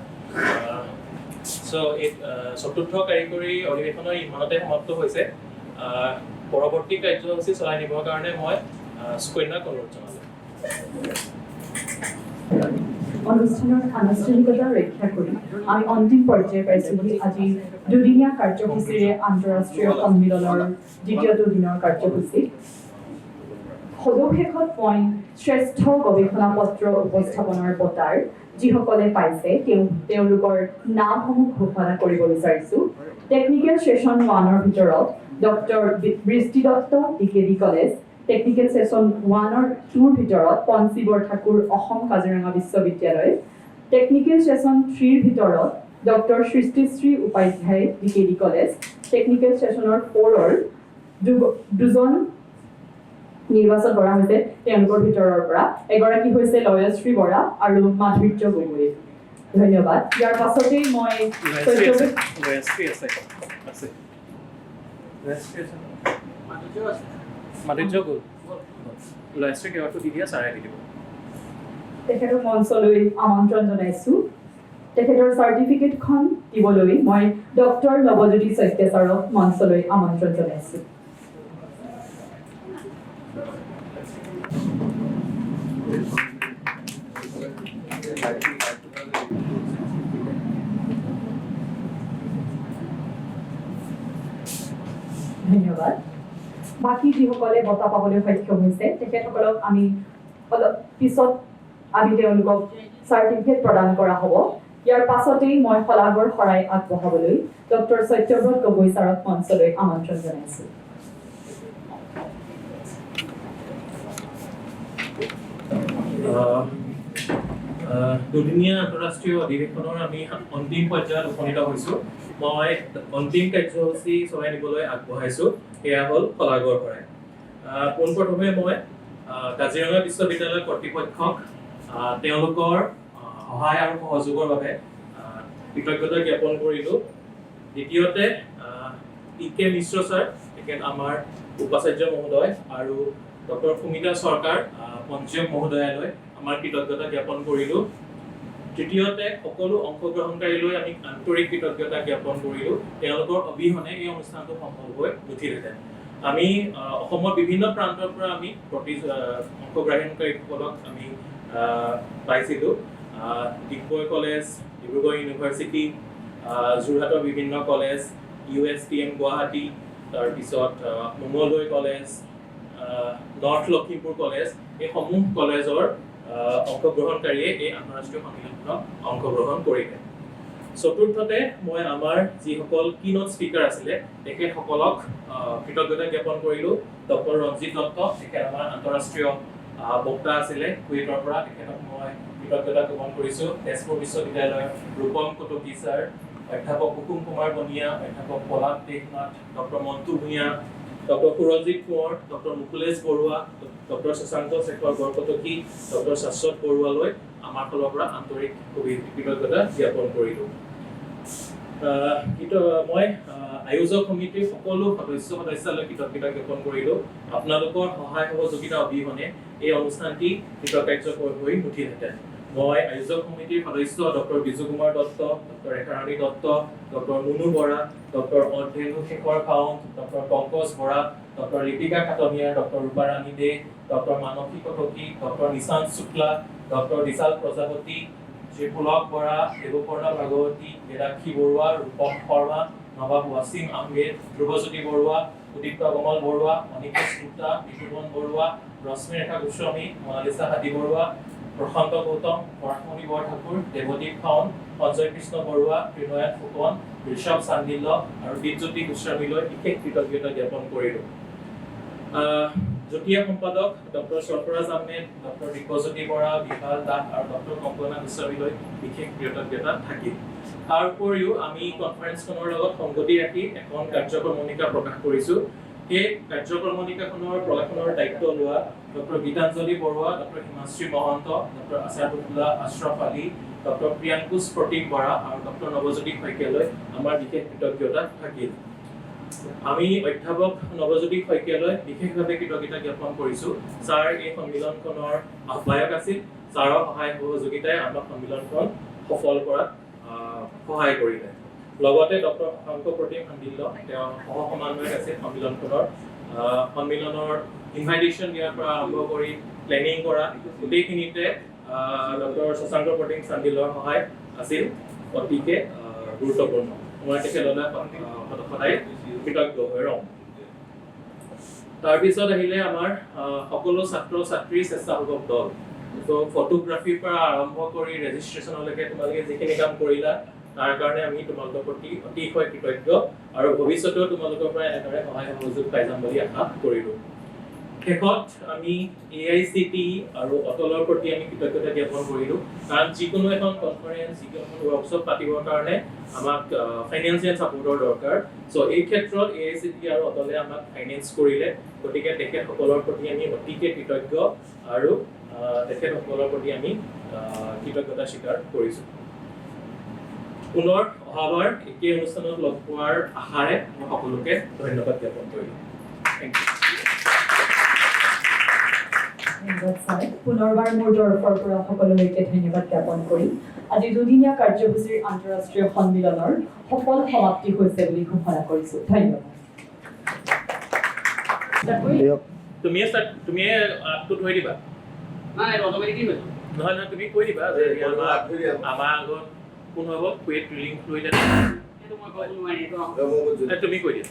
Speaker 10: চতুৰ্থ কাৰিকৰী অধিৱেশনৰ ইমানতে সমাপ্ত হৈছে পৰৱৰ্তী কাৰ্যসূচী চলাই নিবৰ কাৰণে মই সুকন্যাক অনুৰোধ জনালোঁ
Speaker 11: অনুষ্ঠানৰ আনুষ্ঠানিকতা ৰক্ষা কৰি আমি অন্তিম পৰ্যায়ে পাইছোঁহি আজি দুদিনীয়া কাৰ্যসূচীৰে আন্তঃৰাষ্ট্ৰীয় সন্মিলনৰ দ্বিতীয়টো দিনৰ কাৰ্যসূচী সদৌশেষত মই শ্ৰেষ্ঠ গৱেষণা পত্ৰ উপস্থাপনৰ বঁটাৰ যিসকলে পাইছে তেওঁলোকৰ নামসমূহ ঘোষণা কৰিব বিচাৰিছোঁ টেকনিকেল ছেশ্যন 1ৰ ভিতৰত doctor Brishti Dutta DKD college technical session 1ৰ 2ৰ ভিতৰত পঞ্চী বৰঠাকুৰ অসম কাজিৰঙা বিশ্ববিদ্যালয় টেকনিকেল ছেশ্যন 3ৰ ভিতৰত doctor Srishtishree Upadhyay DKD college technical ছেশ্যনৰ 4ৰ দুজন নিৰ্বাচন কৰা হৈছে তেওঁলোকৰ ভিতৰৰ পৰা এগৰাকী হৈছে লয়শ্ৰী বৰা আৰু মাধুৰ্য গগৈ ধন্যবাদ ইয়াৰ পাছতেই মই তেখেতক মঞ্চলৈ আমন্ত্ৰণ জনাইছোঁ তেখেতৰ চাৰ্টিফিকেটখন দিবলৈ মই ডক্টৰ নৱজ্যোতি সত্য ছাৰক মঞ্চলৈ আমন্ত্ৰণ জনাইছোঁ ধন্যবাদ বাকী যিসকলে বঁটা পাবলৈ সক্ষম হৈছে তেখেতসকলক আমি অলপ পিছত আমি তেওঁলোকক চাৰ্টিফিকেট প্ৰদান কৰা হ'ব ইয়াৰ পাছতেই মই শলাগৰ শৰাই আগবঢ়াবলৈ ডক্টৰ সত্যব্ৰত গগৈ ছাৰক মঞ্চলৈ আমন্ত্ৰণ জনাইছোঁ
Speaker 10: দুদিনীয়া আন্তঃৰাষ্ট্ৰীয় অধিৱেশনৰ আমি অন্তিম পৰ্যায়ত উপনীত হৈছোঁ মই অন্তিম কাৰ্যসূচী চলাই নিবলৈ আগবঢ়াইছোঁ সেয়া হ'ল শলাগৰ শৰাই পোনপ্ৰথমে মই কাজিৰঙা বিশ্ববিদ্যালয় কৰ্তৃপক্ষক তেওঁলোকৰ সহায় আৰু সহযোগৰ বাবে কৃতজ্ঞতা জ্ঞাপন কৰিলোঁ দ্বিতীয়তে EK মিশ্ৰ ছাৰ তেখেত আমাৰ উপাচাৰ্য মহোদয় আৰু ডক্টৰ সুমিতা চৰকাৰ পঞ্চম মহোদয়ালৈ আমাৰ কৃতজ্ঞতা জ্ঞাপন কৰিলোঁ তৃতীয়তে সকলো অংশগ্ৰহণকাৰীলৈ আমি আন্তৰিক কৃতজ্ঞতা জ্ঞাপন কৰিলোঁ তেওঁলোকৰ অবিহনে এই অনুষ্ঠানটো সম্ভৱ হৈ নুঠিলহেঁতেন আমি অসমৰ বিভিন্ন প্ৰান্তৰ পৰা আমি অংশগ্ৰহণকাৰীসকলক আমি পাইছিলোঁ ডিগবৈ কলেজ ডিব্ৰুগড় ইউনিভাৰ্চিটি যোৰহাটৰ বিভিন্ন কলেজ USTM গুৱাহাটী তাৰপিছত Mangaldoi college north Lakhimpur college এই সমূহ কলেজৰ অংশগ্ৰহণকাৰীয়ে এই আন্তঃৰাষ্ট্ৰীয় সন্মিলনখনত অংশগ্ৰহণ কৰিলে। চতুৰ্থতে মই আমাৰ যিসকল কিনট স্পিকাৰ আছিলে তেখেতসকলক কৃতজ্ঞতা জ্ঞাপন কৰিলোঁ। ডক্টৰ ৰঞ্জিত দত্ত, তেখেত আমাৰ আন্তঃৰাষ্ট্ৰীয় বক্তা আছিলে কুৱেইটৰ পৰা, তেখেতক মই কৃতজ্ঞতা জ্ঞাপন কৰিছোঁ। তেজপুৰ বিশ্ববিদ্যালয়ৰ ৰূপম কটকী ছাৰ, অধ্যাপক কুকুম কুমাৰ বনিয়া, অধ্যাপক Palash Deshnath, doctor Montu Bhuyan, doctor Surajit Konwar, doctor Mukulesh Baruah, doctor Shashanka Shekhar Borkotoky, doctor Shashwat বৰুৱালৈ আমাৰ ফালৰ পৰা আন্তৰিক কৃতজ্ঞতা জ্ঞাপন কৰিলোঁ। মই আয়োজক সমিতিৰ সকলো সদস্যলৈ কৃতজ্ঞতা জ্ঞাপন কৰিলোঁ। আপোনালোকৰ সহায় সহযোগিতা অবিহনে এই অনুষ্ঠানটি কৃতকাৰ্য হৈ নুঠিলহেঁতেন। মই আয়োজক সমিতিৰ সদস্য doctor Biju Kumar Dutta, doctor Rekharani Dutta, doctor Munu Bora, doctor Adhenu Shekhar Khound, doctor Pankaj Bora, doctor Lipika Khataniar, doctor Ruparani De, doctor Manasi Kakati, doctor Nishant Shukla, doctor Bishal Prajapati, Shri Pulak Bora, Debaparna Bhagawati, Bedakshi Baruah, Rupam Sharma, Nawab Wasim Ahmed, Dhrubajyoti Baruah, Udipta Kamal Baruah, Anikesh Gupta, Bitupan Baruah, Rashmirekha Goswami, Monalisa Hati Baruah, প্ৰশান্ত গৌতম, পৰাশমণি বৰঠাকুৰ, দেৱদীপ খাউন, সঞ্জয় কৃষ্ণ বৰুৱা, ত্ৰিনয়ন ফুকন, ঋষভ চান্দিল্য আৰু দীপজ্যোতি গোস্বামীলৈ বিশেষ কৃতজ্ঞতা জ্ঞাপন কৰিলোঁ। যুটীয়া সম্পাদক ডক্টৰ সৰফৰাজ আহমেদ, ডক্টৰ দিব্যজ্যোতি বৰা, বিশাল দাস আৰু ডক্টৰ কংকনা গোস্বামীলৈ বিশেষ কৃতজ্ঞতা থাকিল। তাৰ উপৰিও আমি কনফাৰেন্সখনৰ লগত সংগতি ৰাখি এখন কাৰ্যক্ৰমণিকা প্ৰকাশ কৰিছোঁ। এই কাৰ্যক্ৰমণিকাখনৰ প্ৰকাশনৰ দায়িত্ব লোৱা doctor Gitanjali Baruah, doctor Himashree Mahanta, doctor Asadullah Ashraf Ali, doctor Priyankush Pratik Bora আৰু ডক্টৰ নৱজ্যোতি শইকীয়ালৈ আমাৰ বিশেষ কৃতজ্ঞতা থাকিল। আমি অধ্যাপক নৱজ্যোতি শইকীয়ালৈ বিশেষভাৱে কৃতজ্ঞতা জ্ঞাপন কৰিছোঁ। ছাৰ এই সন্মিলনখনৰ আহ্বায়ক আছিল। ছাৰৰ সহায় সহযোগিতাই আমাৰ সন্মিলনখন সফল কৰাত সহায় কৰিলে। লগতে ডক্টৰ শশাংক প্ৰতিম শাণ্ডিল্য, তেওঁ সহ সমন্বয়ক আছিল সন্মিলনৰ ইনভাইটেশ্যন দিয়াৰ পৰা আৰম্ভ কৰি প্লেনিং কৰা গোটেইখিনিতে ডক্টৰ শশাংক প্ৰতিম শাণ্ডিল্যৰ সহায় আছিল অতিকে গুৰুত্বপূৰ্ণ। মই তেখেতলৈ সদায় কৃতজ্ঞ হৈ ৰওঁ। তাৰপিছত আহিলে আমাৰ সকলো ছাত্ৰ ছাত্ৰী স্বেচ্ছাসেৱক দল। তো ফটোগ্ৰাফিৰ পৰা আৰম্ভ কৰি ৰেজিষ্ট্ৰেশ্যনলৈকে তোমালোকে যিখিনি কাম কৰিলা তাৰ কাৰণে আমি তোমালোকৰ প্ৰতি অতিশয় কৃতজ্ঞ আৰু ভৱিষ্যতেও তোমালোকৰ পৰা এনেদৰে সহায় সহযোগ পাই যাম বুলি আশা কৰিলোঁ। শেষত আমি AICTE আৰু অটলৰ প্ৰতি আমি কৃতজ্ঞতা জ্ঞাপন কৰিলোঁ, কাৰণ যিকোনো এখন কনফাৰেন্স, যিকোনো ৱৰ্কশ্বপ পাতিবৰ কাৰণে আমাক ফাইনেন্সিয়েল ছাপোৰ্টৰ দৰকাৰ। চ' এই ক্ষেত্ৰত AICTE আৰু অটলে আমাক ফাইনেন্স কৰিলে, গতিকে তেখেতসকলৰ প্ৰতি আমি অতিকে কৃতজ্ঞ আৰু তেখেতসকলৰ প্ৰতি আমি কৃতজ্ঞতা স্বীকাৰ কৰিছোঁ। পুনৰ অহাবাৰ একেই অনুষ্ঠানত লগ পোৱাৰ আশাৰে মই সকলোকে ধন্যবাদ জ্ঞাপন কৰিলোঁ। Thank you.
Speaker 11: পুনৰবাৰ মোৰ তৰফৰ পৰা সকলোলৈকে ধন্যবাদ জ্ঞাপন কৰি আজি দুদিনীয়া কাৰ্যসূচীৰ আন্তঃৰাষ্ট্ৰীয় সন্মিলনৰ সফল সমাপ্তি হৈছে বুলি ঘোষণা কৰিছোঁ। ধন্যবাদ।
Speaker 10: তুমি আপটো থৈ দিবা। নহয়, তুমি কৈ দিবা যে আমাৰ আগত কোন হ'ব কুৱেইট ৰিলিং ফ্লুইড তুমি কৈ দিয়া।